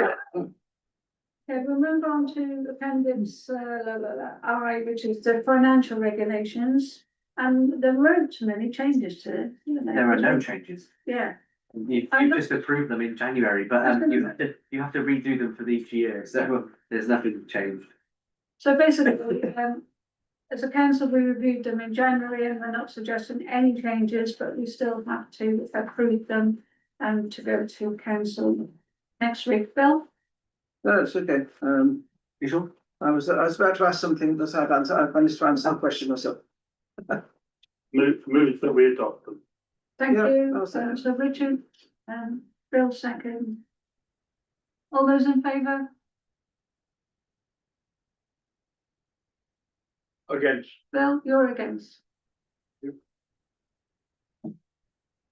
we'll move on to appendix RA, which is the financial regulations. And there weren't too many changes to it. There are no changes. Yeah, You've just approved them in January, but you have to redo them for each year, so there's nothing changed. So basically, as a council, we reviewed them in January and we're not suggesting any changes, but we still have to approve them and to go to council next week. Bill? No, it's okay. You sure? I was about to ask something that I've managed to answer the question myself. Move that we adopt them. Thank Yeah, you. I'll second. So Richard, Bill second. All those in favour? Against. Bill, you're against. Yep.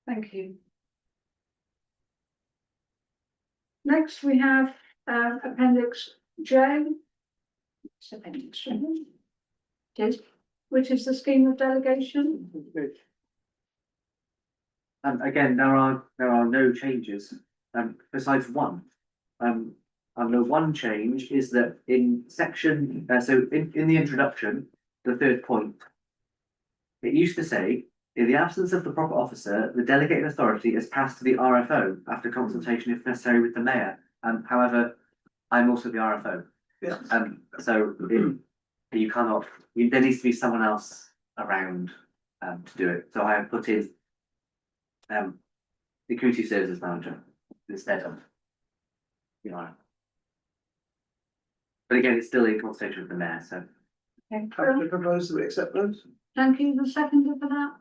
Thank you. Next, we have Appendix J. It's Appendix J. Yes, which is the scheme of delegation. Again, there are no changes, besides one. And the one change is that in section, so in the introduction, the third point, it used to say, in the absence of the proper officer, the delegated authority is passed to the RFO after consultation if necessary with the mayor. However, I'm also the RFO. Yeah. So you cannot, there needs to be someone else around to do it. So I have put in the community services manager instead of, you know. But again, it's still in consultation with the mayor, so. Okay, I Bill, would propose that we accept those. thank you. The seconder for that.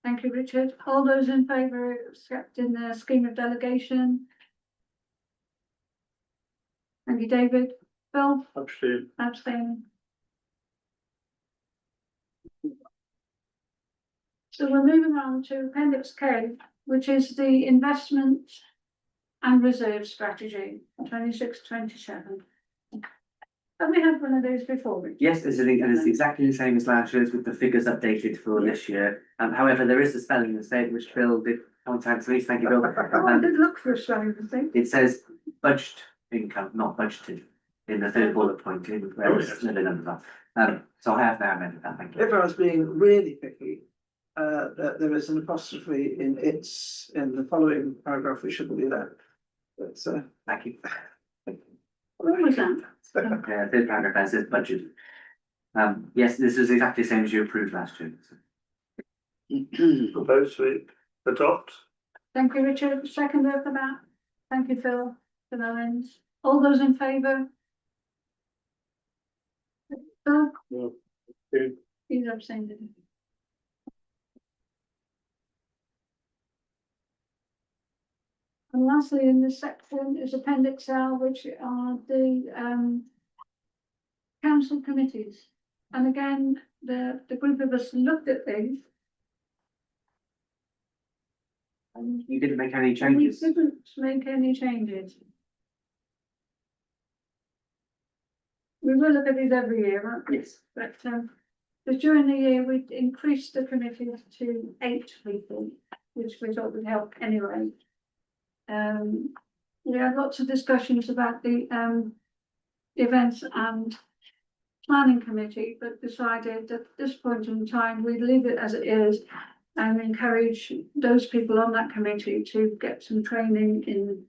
Thank you, Richard. All those in favour of accepting the scheme of delegation? Thank you, David. Bill, Abstain. abstaining. So we're moving on to Appendix K, which is the investment and reserve strategy, 26-27. Have we had one of those before, Richard? Yes, it's exactly the same as last year's with the figures updated for this year. However, there is a spelling mistake which Bill did contact me. Thank you, Bill. Oh, I did look for a spelling mistake. It says budget income, not budgeted, in the third bullet point, where it's living under that. So I have now amended that, thank you. If I was being really picky, that there is an apostrophe in the following paragraph, which shouldn't be there. But, Thank you. What was that? Third paragraph there says budget. Yes, this is exactly the same as you approved last year. Propose we adopt. Thank you, Richard. Seconder for that. Thank you, Phil. For no ends. All those in favour? Phil? No. Okay. He's abstaining. And lastly, in this section is Appendix L, which are the council committees. And again, the group of us looked at these. And You didn't make any we changes. didn't make any changes. We will look at these every year, won't we? Yes. But during the year, we increased the committee to 8 people, which we thought would help anyway. We had lots of discussions about the events and planning committee, but decided at this point in time, we'd leave it as it is and encourage those people on that committee to get some training in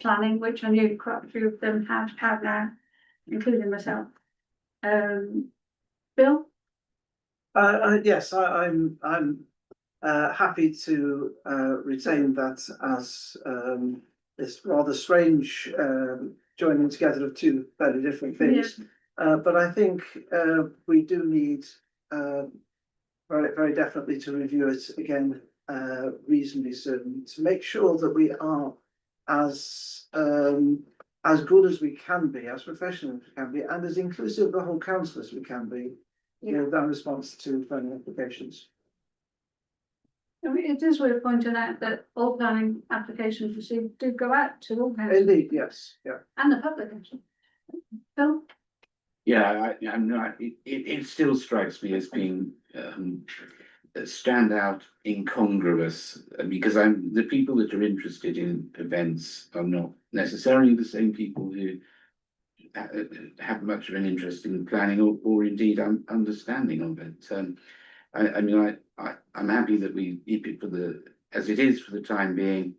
planning, which I knew quite a few of them have now, including myself. Bill? Yes, I'm happy to retain that as this rather strange joining together of two very different things. But I think we do need very, very definitely to review it again reasonably soon to make sure that we are as good as we can be, as professional as we can be, and as inclusive of the whole council as we can be, in response to planning applications. I mean, it is worth pointing out that all planning applications received do go out to all councils. Indeed, yes, yeah. And the public actually. Bill? Yeah, I'm not, it still strikes me as being standout incongruous, because the people that are interested in events are not necessarily the same people who have much of an interest in planning or indeed understanding of it. I mean, I'm happy that we keep it for the as it is for the time being,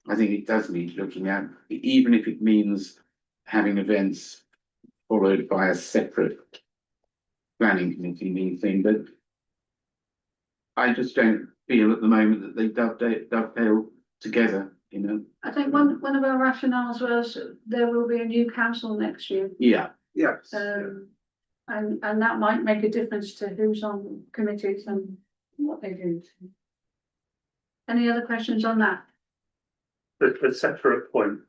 I think it does need looking at, even if it means having events followed by a separate planning committee meeting, but I just don't feel at the moment that they dovetail together, you know? I think one of our rationales was there will be a new council next year. Yeah, Yes. And that might make a difference to who's on committees and what they do. Any other questions on that? A separate point.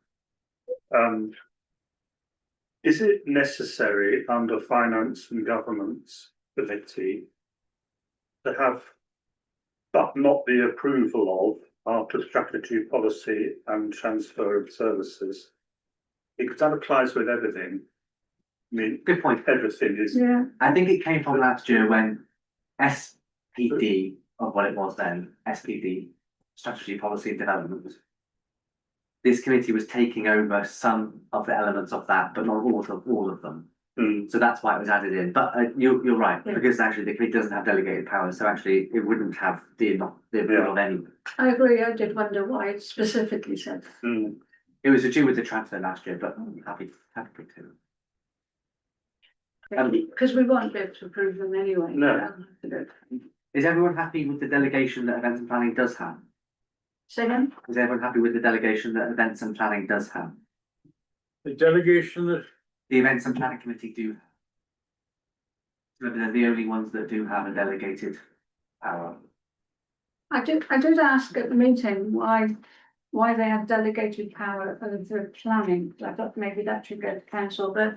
Is it necessary under Finance and Governance Committee to have, but not the approval of, after strategy, policy and transfer of services? Because that applies with everything. I mean, Good point. everything is. Yeah, I think it came from last year when SPD, of what it was then, SPD, Strategy, Policy and Development. This committee was taking over some of the elements of that, but not all of them. So that's why it was added in. But you're right, Yeah. because actually the committee doesn't have delegated powers, so actually it wouldn't have the approval of any. I agree. I did wonder why it specifically said. It was to do with the transfer last year, but I'm happy to. Because we won't be able to approve them anyway. No. Is everyone happy with the delegation that events and planning does have? Say again? Is everyone happy with the delegation that events and planning does have? The delegation that, The events and planning committee do. They're the only ones that do have a delegated power. I did ask at the meeting why they have delegated power over planning. I thought maybe that should go to council, but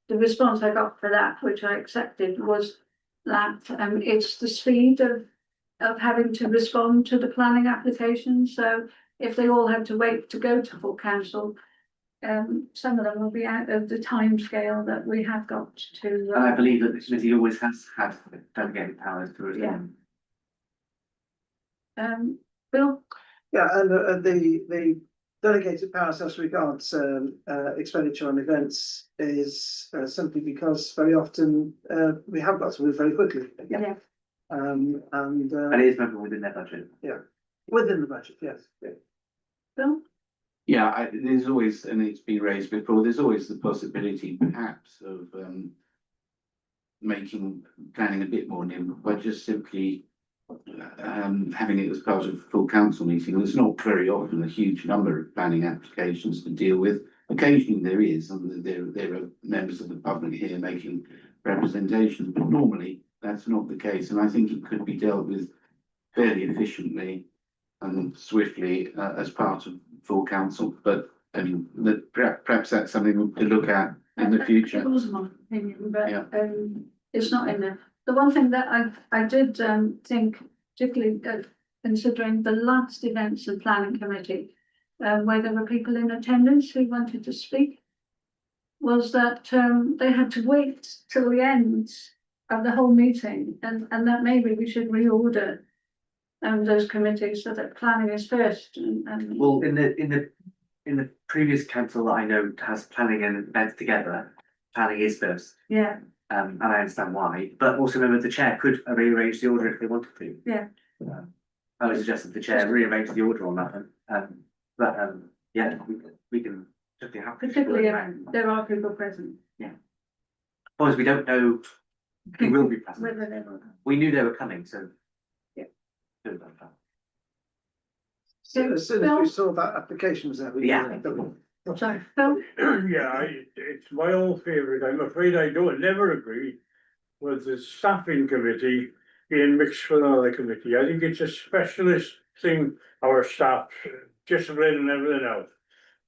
the response I got for that, which I accepted, was that it's the speed of having to respond to the planning application. So if they all have to wait to go to full council, some of them will be out of the timescale that we have got to. And I believe that the committee always has had delegated powers to it. Bill? Yeah, and the delegated powers as regards expenditure on events is simply because very often we have got to move very quickly. Yeah. And And it is moving within their budget. within the budget, yes. Bill? yeah, there's always, and it's been raised before, there's always the possibility perhaps of making planning a bit more nimble by just simply having it as part of a full council meeting. There's not very often a huge number of planning applications to deal with. Occasionally there is, and there are members of the public here making representations, but normally that's not the case. And I think it could be dealt with fairly efficiently and swiftly as part of full council. But I mean, perhaps that's something to look at in the future. It was my opinion, but Yeah. it's not in there. The one thing that I did think, particularly considering the last events and planning committee, where there were people in attendance who wanted to speak, was that they had to wait till the end of the whole meeting, and that maybe we should reorder those committees so that planning is first. And Well, in the previous council that I know has planning and events together, planning is first. yeah, And I understand why, but also remember the chair could rearrange the order if they wanted to. Yeah. I would suggest that the chair rearrange the order on that one. But yeah, we can just have. particularly if there are people present. Because we don't know who will be present. Whether they will. We knew they were coming, so. Yeah. Good about that. So as soon as we saw that application was there, we. Yeah. Sorry, Phil? yeah, it's my own favourite. I'm afraid I don't never agree with the staffing committee being mixed with another committee. I think it's a specialist thing, our staff, discipline and everything else.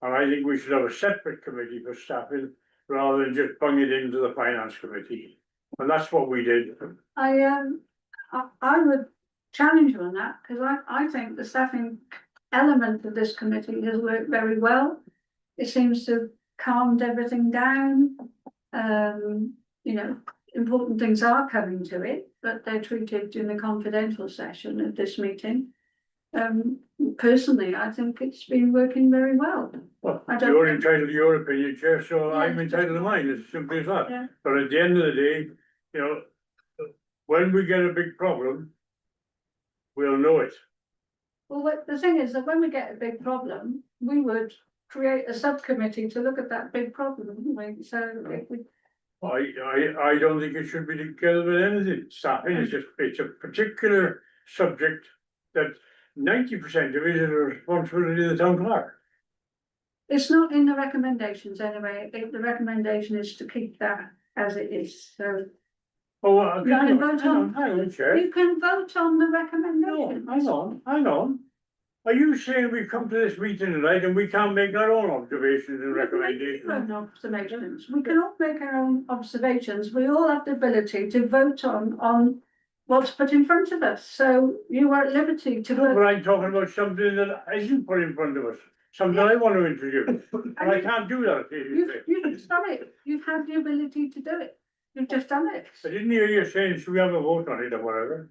And I think we should have a separate committee for staffing rather than just bung it into the finance committee. And that's what we did. I would challenge you on that, because I think the staffing element of this committee has worked very well. It seems to have calmed everything down. You know, important things are coming to it, but they're treated in a confidential session at this meeting. Personally, I think it's been working very well. Well, I don't you're think- entitled to your opinion, Chair, so Yeah, I'm entitled to mine, as simple as that. Yeah. But at the end of the day, you know, when we get a big problem, we'll know it. Well, the thing is that when we get a big problem, we would create a subcommittee to look at that big problem, wouldn't we? So if we, I don't think it should be together with anything, staffing, it's a particular subject that 90% of it is the responsibility of the town clerk. it's not in the recommendations anyway. The recommendation is to keep that as it is, so. Oh, You can vote on- hang on, Chair. You can vote on the No, recommendation. hang on. Are you saying we come to this meeting tonight and we can't make our own observations and recommendations? Own observations. We can all make our own observations. We all have the ability to vote on what's put in front of us. So you are at liberty to But vote. I'm talking about something that isn't put in front of us, something I want to introduce, and I can't do that. You've done it. You've had the ability to do it. You've just done it. I didn't hear you saying, should we have a vote on it or whatever?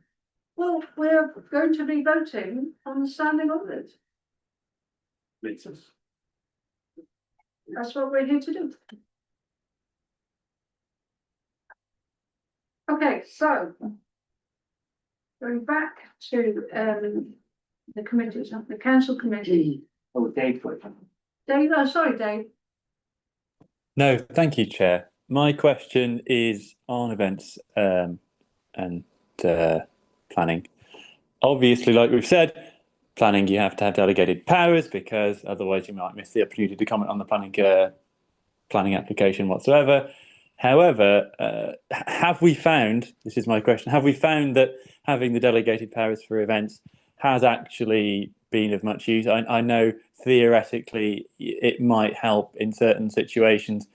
Well, we're going to be voting on the standing orders. That's what we're here to do. Okay, so going back to the committees, the council committee. Oh, Dave, got it. Dave, oh, sorry, Dave. No, thank you, Chair. My question is on events and planning. Obviously, like we've said, planning you have to have delegated powers because otherwise you might miss the opportunity to comment on the planning application whatsoever. However, have we found, this is my question, have we found that having the delegated powers for events has actually been of much use? I know theoretically it might help in certain situations,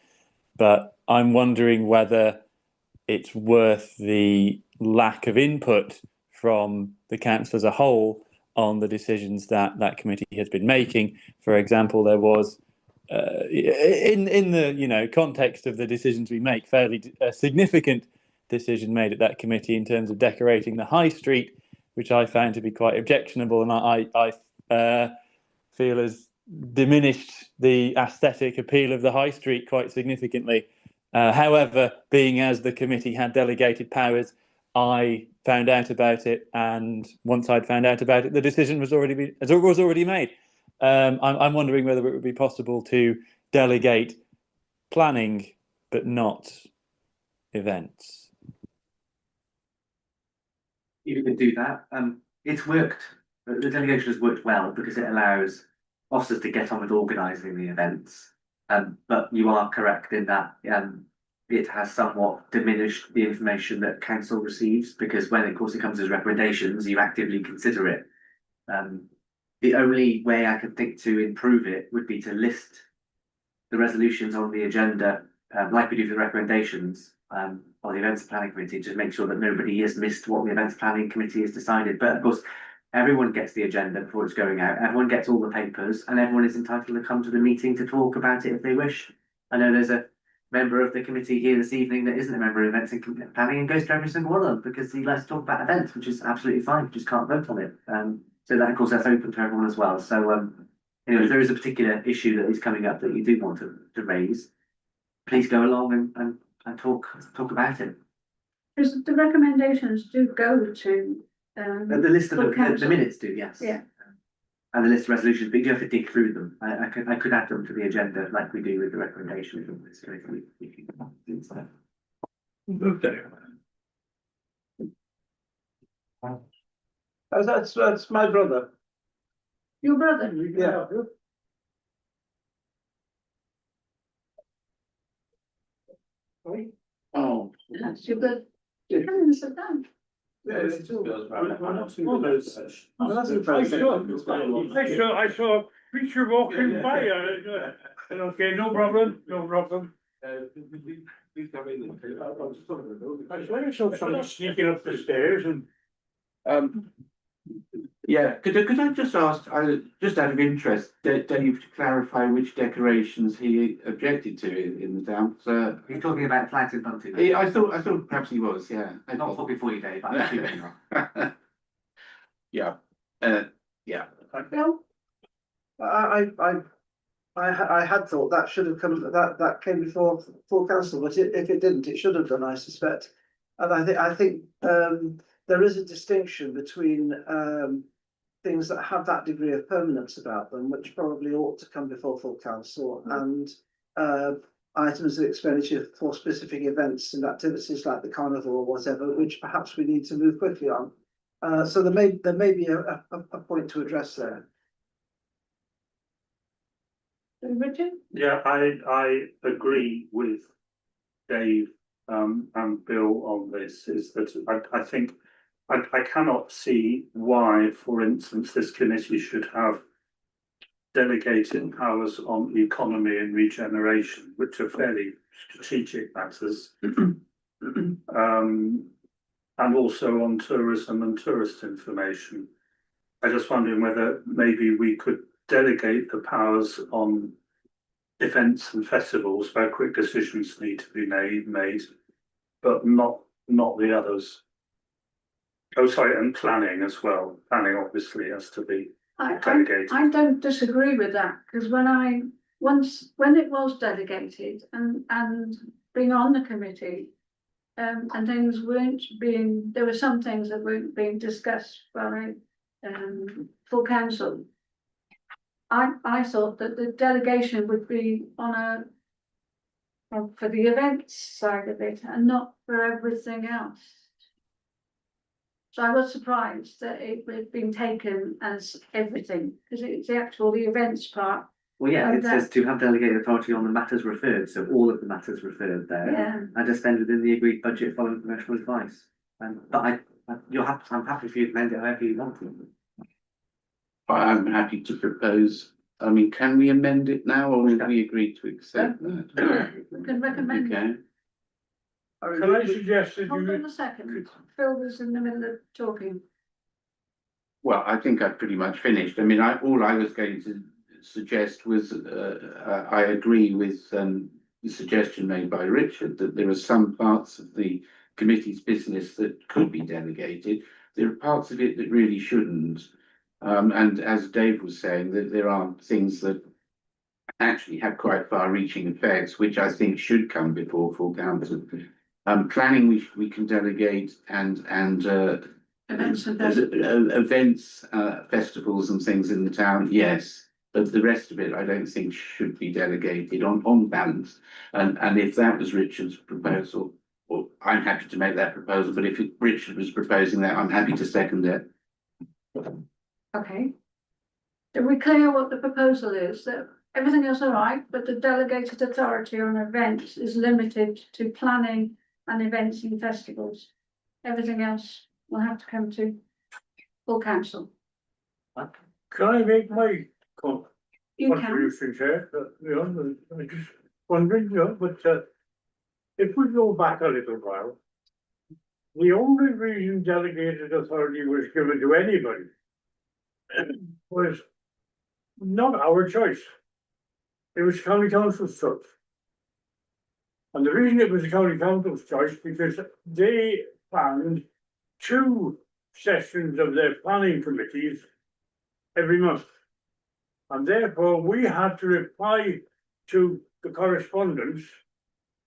but I'm wondering whether it's worth the lack of input from the council as a whole on the decisions that that committee has been making. For example, there was in the context of the decisions we make, fairly significant decision made at that committee in terms of decorating the high street, which I found to be quite objectionable, and I feel has diminished the aesthetic appeal of the high street quite significantly. However, being as the committee had delegated powers, I found out about it, and once I'd found out about it, the decision was already made. I'm wondering whether it would be possible to delegate planning but not events. You can do that. It's worked. The delegation has worked well because it allows officers to get on with organising the events. But you are correct in that it has somewhat diminished the information that council receives because when, of course, it comes as recommendations, you actively consider it. The only way I could think to improve it would be to list the resolutions on the agenda, like we do for the recommendations, on the events planning committee, to make sure that nobody has missed what the events planning committee has decided. But of course, everyone gets the agenda before it's going out. Everyone gets all the papers, and everyone is entitled to come to the meeting to talk about it if they wish. I know there's a member of the committee here this evening that isn't a member of events and planning and goes to every single one of them because he likes to talk about events, which is absolutely fine. Just can't vote on it. So that, of course, that's open to everyone as well. So, if there is a particular issue that is coming up that you do want to raise, please go along and talk about it. Because the recommendations do go to. The list of the minutes do, yes. Yeah. And the list of resolutions, but you do have to dig through them. I could add them to the agenda like we do with the recommendations. That's my brother. Your brother? Yeah. Oh. That's your brother. You come and sit down. I saw a preacher walking by. Okay, no problem. I saw someone sneaking up the stairs and. Yeah, could I just ask, just out of interest, Dave, to clarify which decorations he objected to in the town? So You're talking about flags and bunting. I thought perhaps he was, yeah. Not for before you, Dave. I'm assuming not. Yeah, yeah. Bill? I had thought that should have come, that came before full council, but if it didn't, it should have done, I suspect. And I think there is a distinction between things that have that degree of permanence about them, which probably ought to come before full council, and items of expenditure for specific events and activities like the carnival or whatever, which perhaps we need to move quickly on. So there may be a point to address there. Richard? Yeah, I agree with Dave and Bill on this, is that I think I cannot see why, for instance, this committee should have delegated powers on economy and regeneration, which are fairly strategic matters. And also on tourism and tourist information. I just wondering whether maybe we could delegate the powers on events and festivals where quick decisions need to be made, but not the others. Oh, sorry, and planning as well. Planning obviously has to be delegated. I don't disagree with that, because when it was delegated and being on the committee, and things weren't being, there were some things that weren't being discussed by full council. I thought that the delegation would be on for the events side of it and not for everything else. So I was surprised that it had been taken as everything, because it's the events part. Well, yeah, it says to have delegated authority on the matters referred, so all of the matters referred there. Yeah. And to spend within the agreed budget following professional advice. But I'm happy for you to amend it however you want to. I'm happy to propose. I mean, can we amend it now, or have we agreed to accept that? We can recommend it. Okay. Can I suggest that Hold on you, a second, Phil was in the middle of talking. Well, I think I've pretty much finished. I mean, all I was going to suggest was, I agree with the suggestion made by Richard that there are some parts of the committee's business that could be delegated. There are parts of it that really shouldn't. And as Dave was saying, that there are things that actually have quite far-reaching effects, which I think should come before full council. Planning we can delegate, and events, festivals and things in the town, yes. But the rest of it, I don't think should be delegated on balance. And if that was Richard's proposal, well, I'm happy to make that proposal. But if Richard was proposing that, I'm happy to second it. Okay. Are we clear what the proposal is? That everything else all right, but the delegated authority on events is limited to planning and events and festivals. Everything else will have to come to full council. can I make my You can. contribution, Chair? I'm just wondering, but if we go back a little while, the only reason delegated authority was given to anybody was not our choice. It was county council's choice. And the reason it was the county council's choice, because they planned 2 sessions of their planning committees every month. And therefore, we had to reply to the correspondence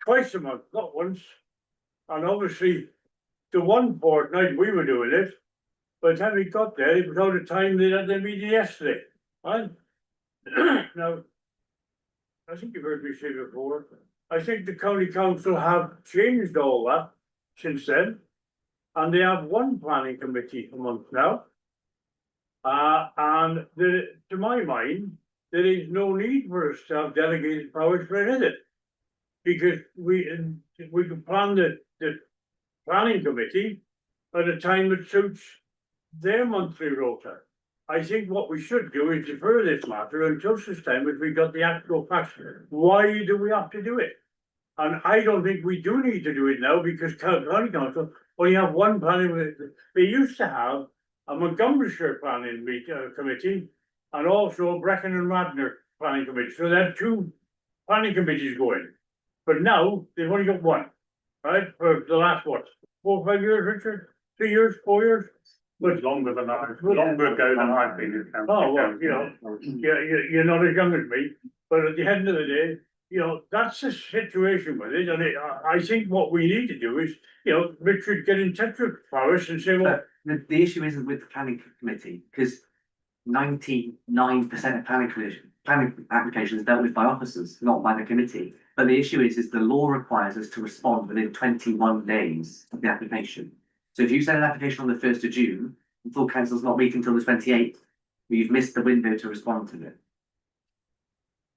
twice a month, not once. And obviously, the one fortnight we were doing it, by the time we got there, it was out of time they had their meeting yesterday. Right? Now, I think you've heard me say before, I think the county council have changed all that since then. And they have 1 planning committee a month now. And to my mind, there is no need for us to have delegated powers for anything. Because we can plan the planning committee at a time that suits their monthly rota. I think what we should do is defer this matter until such time as we got the actual facts. Why do we have to do it? And I don't think we do need to do it now, because county council only have 1 planning. They used to have a Montgomeryshire planning committee and also a Brecon and Radnor planning committee. So they have 2 planning committees going. But now they've only got 1, right? For the last 4 or 5 years, Richard? 3 years, 4 years? Much longer than longer ago than I've been in county. Oh, well, you're not as young as me, but at the end of the day, that's the situation with it. And I think what we need to do is, Richard, get in touch with Forrest and say, well, the issue isn't with the planning committee, because 99% of planning applications dealt with by officers, not by the committee. But the issue is the law requires us to respond within 21 days of the application. So if you send an application on the 1st of June, and full council's not meeting until the 28th, you've missed the window to respond to it.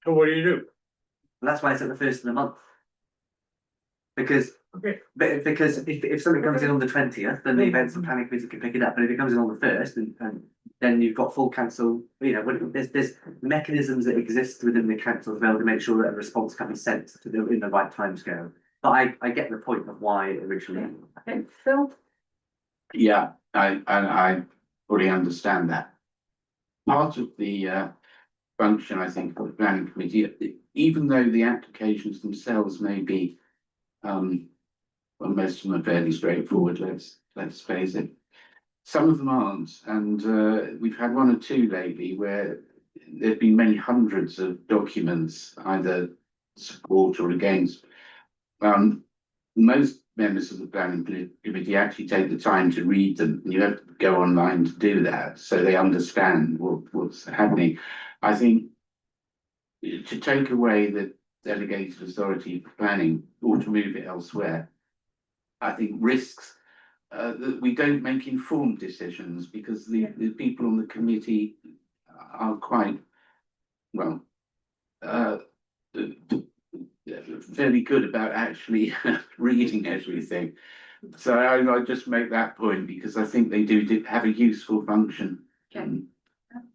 So what do you do? And that's why it's at the first of the month. Because Okay. because if something comes in on the 20th, then the events and planning committee can pick it up. But if it comes in on the 1st, and then you've got full council, you know, there's mechanisms that exist within the council to be able to make sure that a response can be sent to in the right timescale. But I get the point of why it originally. Okay, Phil? Yeah, I fully understand that. Part of the function, I think, of the planning committee, even though the applications themselves may be, well, most of them are fairly straightforward, let's face it. Some of them aren't, and we've had one or two lately where there've been many hundreds of documents, either support or against. Most members of the planning committee actually take the time to read them, and you have to go online to do that, so they understand what's happening. I think to take away the delegated authority for planning or to move it elsewhere, I think risks that we don't make informed decisions, because the people on the committee are quite, well, fairly good about actually reading everything. So I just make that point because I think they do have a useful function. Okay.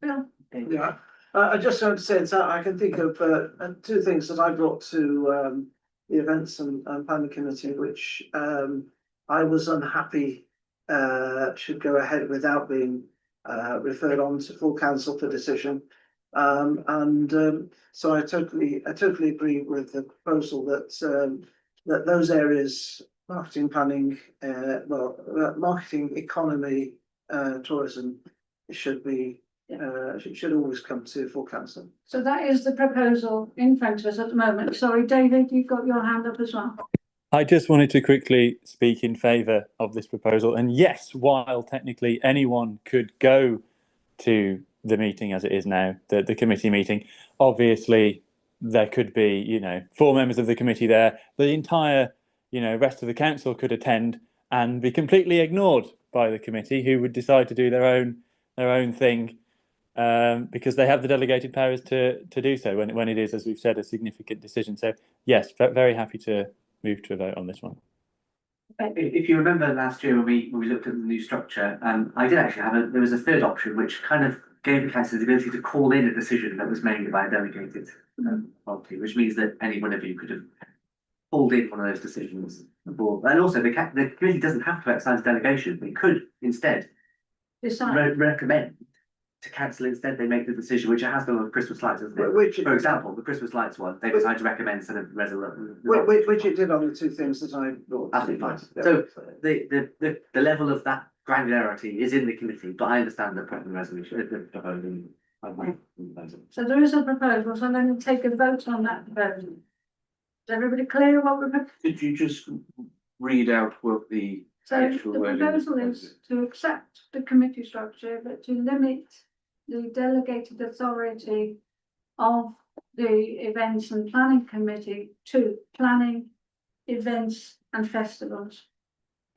Phil? Yeah, I just want to say that I can think of two things that I brought to the events and planning committee, which I was unhappy should go ahead without being referred on to full council for decision. So I totally agree with the proposal that that those areas, marketing, planning, marketing, economy, tourism, should be should always come to full council. So that is the proposal in front of us at the moment. Sorry, David, you've got your hand up as well. I just wanted to quickly speak in favour of this proposal. And yes, while technically anyone could go to the meeting as it is now, the committee meeting, obviously there could be, you know, 4 members of the committee there. The entire, you know, rest of the council could attend and be completely ignored by the committee, who would decide to do their own thing, because they have the delegated powers to do so when it is, as we've said, a significant decision. So yes, very happy to move to a vote on this one. If you remember last year when we looked at the new structure, I did actually there was a third option which kind of gave the council the ability to call in a decision that was made by a delegated authority, which means that any one of you could have called in one of those decisions. And also the committee doesn't have to exercise delegation. They could instead recommend to council, instead they make the decision, which it has done with Christmas lights, isn't it? For example, the Christmas lights one, they decided to recommend sort of resolution. Which it did on the two things that I brought. Absolutely fine. So the level of that granularity is in the committee, but I understand the resolution, the proposal. So there is a proposal, so I'm going to take a vote on that proposal. Is everybody clear what we're proposing? Could you just read out what the So actual the proposal is to accept the committee structure, but to limit the delegated authority of the events and planning committee to planning, events and festivals.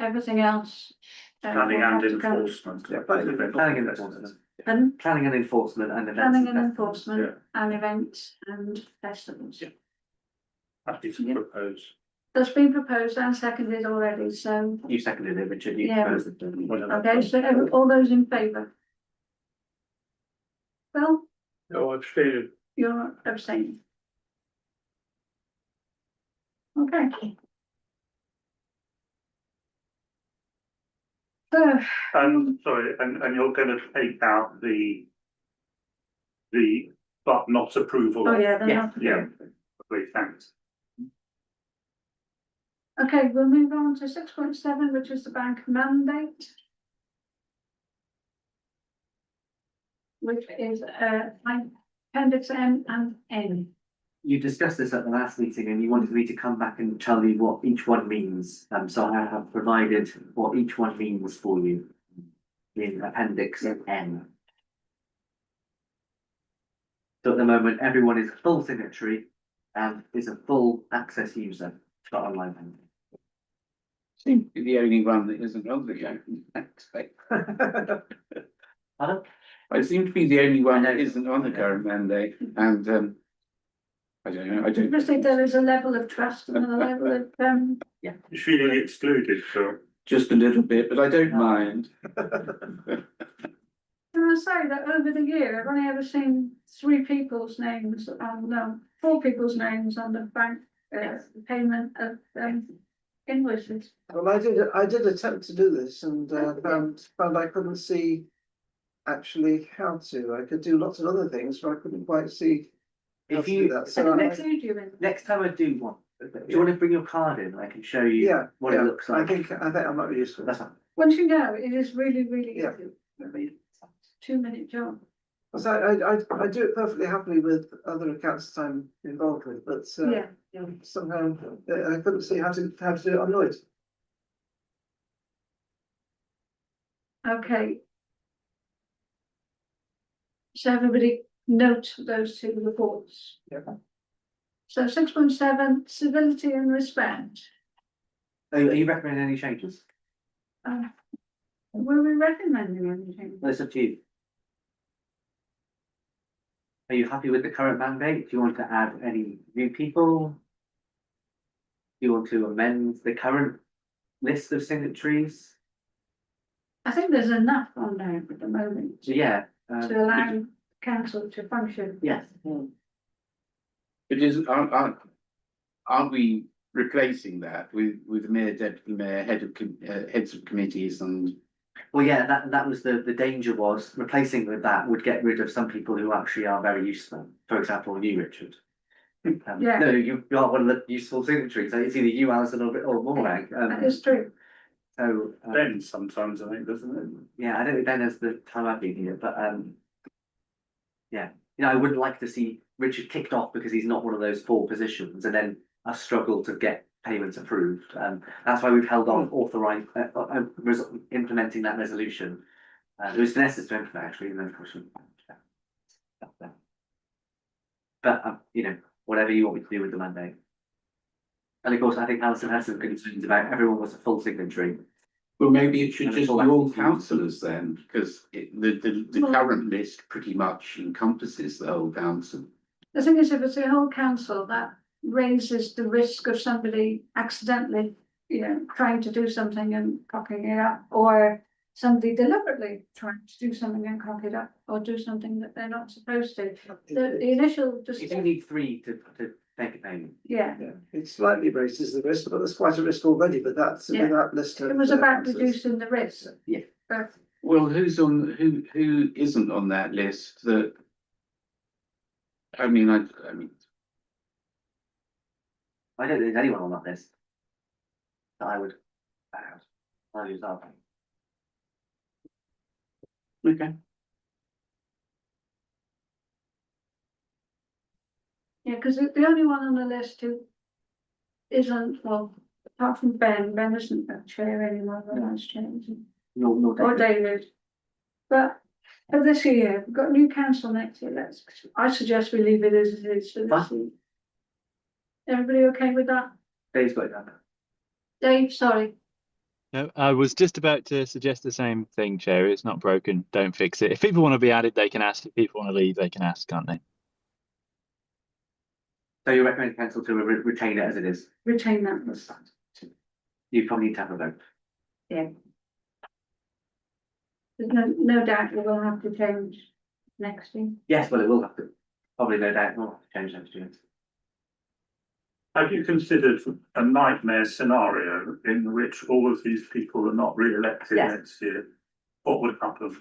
Everything else. Planning will have and to come- enforcement. Planning and enforcement. And Planning and enforcement and events. planning and festivals. enforcement and events and festivals. Yeah. Happy to Yeah. propose. That's been proposed and seconded already, so, You seconded it, Richard. You Yeah. proposed it. okay, so all those in favour? Well, No, I've stated. you're abstaining. Okay. So, Sorry, and you're going to take out the but not approval. oh of- yeah, then Yeah. I'll- Yeah, great, thanks. Okay, we'll move on to 6.7, which is the bank mandate. Which is appendix M and N. You discussed this at the last meeting and you wanted me to come back and tell you what each one means. So I have provided what each one means for you in appendix N. So at the moment, everyone is a full signatory and is a full access user for online banking. Seems to be the only one that isn't on the current mandate. Pardon? I seem to be the only one that isn't on the current mandate, and I don't know. I I don't. just think there is a level of trust and a level of, You're feeling excluded, Phil. Just a little bit, but I don't No. mind. can I say that over the year, I've only ever seen 3 people's names, no, 4 people's names on the bank, payment of, invoices. Well, I did attempt to do this and found I couldn't see actually how to. I could do lots of other things, but I couldn't quite see how If to do you, that. I So didn't I, include you in. next time I do one, do you want to bring your card in? I can show you yeah, what yeah, it looks I like. think that might be useful. That's fine. Once you know, it is really, really Yeah. easy. 2-minute job. Because I do it perfectly happily with other accounts that I'm involved with, but Yeah. somehow I couldn't see how to do it on Lloyd's. Okay. So everybody note those 2 reports. Yeah. So 6.7, civility and respect. Are you recommending any changes? Were we recommending anything? No, it's up to you. Are you happy with the current mandate? Do you want to add any new people? Do you want to amend the current list of signatories? I think there's enough on there at the moment So yeah. to allow council to function. Yes. But aren't we replacing that with mayor, deputy mayor, heads of committees and? Well, yeah, that was the danger was replacing with that would get rid of some people who actually are very useful. For example, you, Richard. Yeah. No, you are one of the useful signatories. So it's either you, Alison, or Morag. That is true. So Ben sometimes, I think, doesn't it? yeah, I don't think Ben has the time I've been here, but yeah, I wouldn't like to see Richard kicked off because he's not one of those 4 positions, and then us struggle to get payments approved. That's why we've held off implementing that resolution. It was Vanessa's to implement actually, and then of course. But whatever you want me to do with the mandate. And of course, I think Alison has some concerns about everyone was a full signatory. Well, maybe it should And just it's be all all active. councillors then, because the Well- current list pretty much encompasses the whole council. The thing is, if it's a whole council, that raises the risk of somebody accidentally, trying to do something and cocking it up, or somebody deliberately trying to do something and cock it up, or do something that they're not supposed to. The initial just, You do need 3 to make a payment. yeah, Yeah, it slightly raises the risk, but there's quite a risk already. But that's Yeah. that list. it was about reducing the risk. Yeah. But Well, who isn't on that list that? I mean, I don't think there's anyone on that list that I would use that. okay. yeah, because the only one on the list who isn't, well, apart from Ben isn't a chair anymore, the last chair, isn't No, or David. But for this year, we've got new council next year. I suggest we leave it as it is for this Fine. year. Everybody okay with that? Dave's got it done. Dave, sorry. No, I was just about to suggest the same thing, Chair. It's not broken. Don't fix it. If people want to be added, they can ask. If people want to leave, they can ask, can't they? So you recommend council to retain it as it is? Retain that list. You probably need to have a vote. Yeah. There's no doubt we will have to change next year. Yes, well, it will have to. Probably no doubt more change next year. Have you considered a nightmare scenario in which all of these people are not re-elected Yes. next year? What would happen?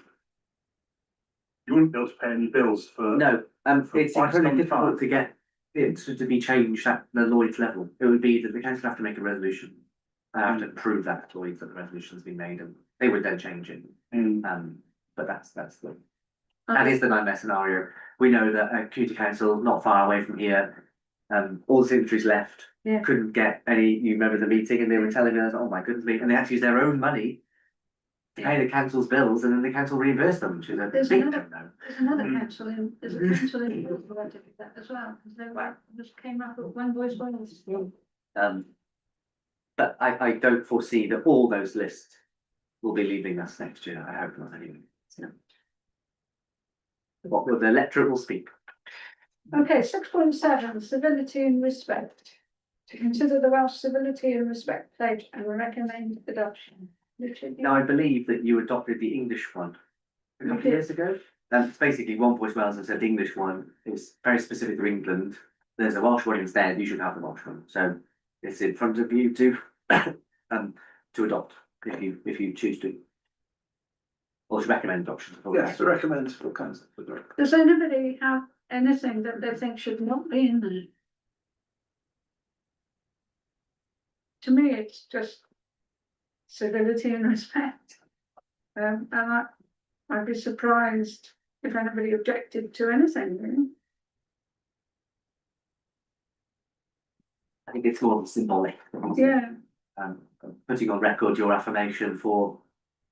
You wouldn't be able to pay any bills for. No, For it's quite incredibly some difficult time. to get it to be changed at the Lloyd's level. It would be that the council have to make a resolution. And have to prove that to Lloyd's that the resolution's been made, and they would then change it. But that is the nightmare scenario. We know that a community council not far away from here, all the signatories left, Yeah. couldn't get any new members of the meeting, and they were telling us, oh my goodness me, and they had to use their own money pay the council's bills and then the council reimburse them, which is a There's big another- no-no. There's another council in, there's a council in Welshpool that did that as well, because they just came up with one voice Wales. But I don't foresee that all those lists will be leaving us next year. I hope not anyway. So, what will the electorate will speak? Okay, 6.7, civility and respect. To consider the Welsh Civility and Respect Pledge and recommend adoption. Richard, Now, I believe that you adopted the English one a couple of years ago. It's basically One Voice Wales and said the English one is very specific to England. There's a Welsh one instead. You should have the Welsh one. So it's in front of you to to adopt if you choose to. Or to recommend adoption. Yes, to recommend for council. Does anybody have anything that they think should not be in there? To me, it's just civility and respect. And I'd be surprised if anybody objected to anything, really. I think it's more symbolic. Yeah, Putting on record your affirmation for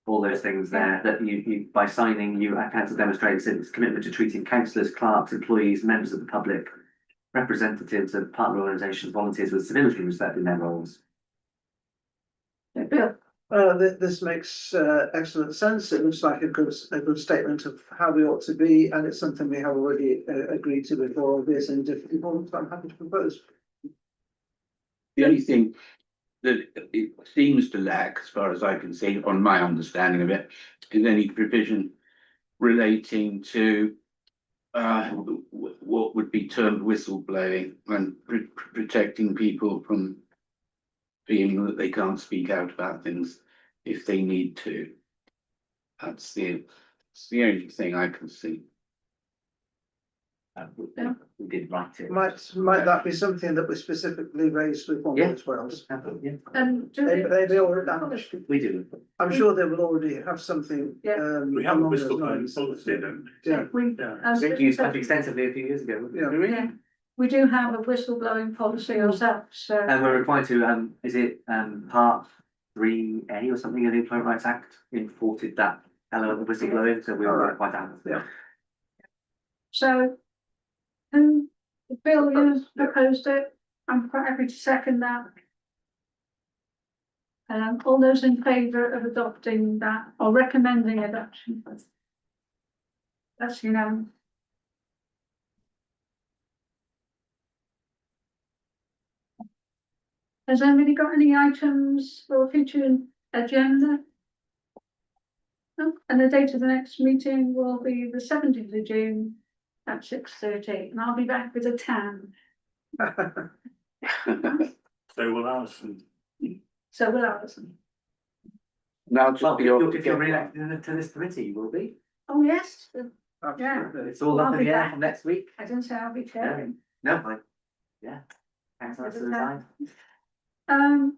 all those things there, that you by signing, you at council demonstrates its commitment to treating councillors, clerks, employees, members of the public, representatives of partner organisations, volunteers with civility and respect in their roles. yeah, Bill. This makes excellent sense. It looks like a good statement of how we ought to be, and it's something we have already agreed to before, albeit in different forms. I'm happy to propose. The only thing that it seems to lack, as far as I can see, on my understanding of it, is any provision relating to what would be termed whistleblowing and protecting people from feeling that they can't speak out about things if they need to. That's the only thing I can see. We did write it. Might that be something that was specifically raised with One Voice Wales? Yeah, And do They already. we do. I'm sure they will already have something. Yeah. We have a along those whistleblowing lines. policy, don't Yeah. we, Yeah. as We used that extensively a few years ago. Yeah. yeah, we do have a whistleblowing policy ourselves, so. And we're required to, is it part 3A or something of the Employment Rights Act imported that element of whistleblowing, so we were required to have it. Yeah. So, Bill, you proposed it, I'm quite happy to second that. All those in favour of adopting that or recommending adoption? That's unanimous. Has anybody got any items for future agenda? No? And the date of the next meeting will be the 17th of June at 6:30, and I'll be back with a tan. So will Alison. So will Alison. Now, just Well, be if you're re-elected to this committee, you will be. Oh, yes, Absolutely. It's all up I'll in be the air back. from next week. I didn't say I'll be chairing. No, yeah. Thanks, that's the design. So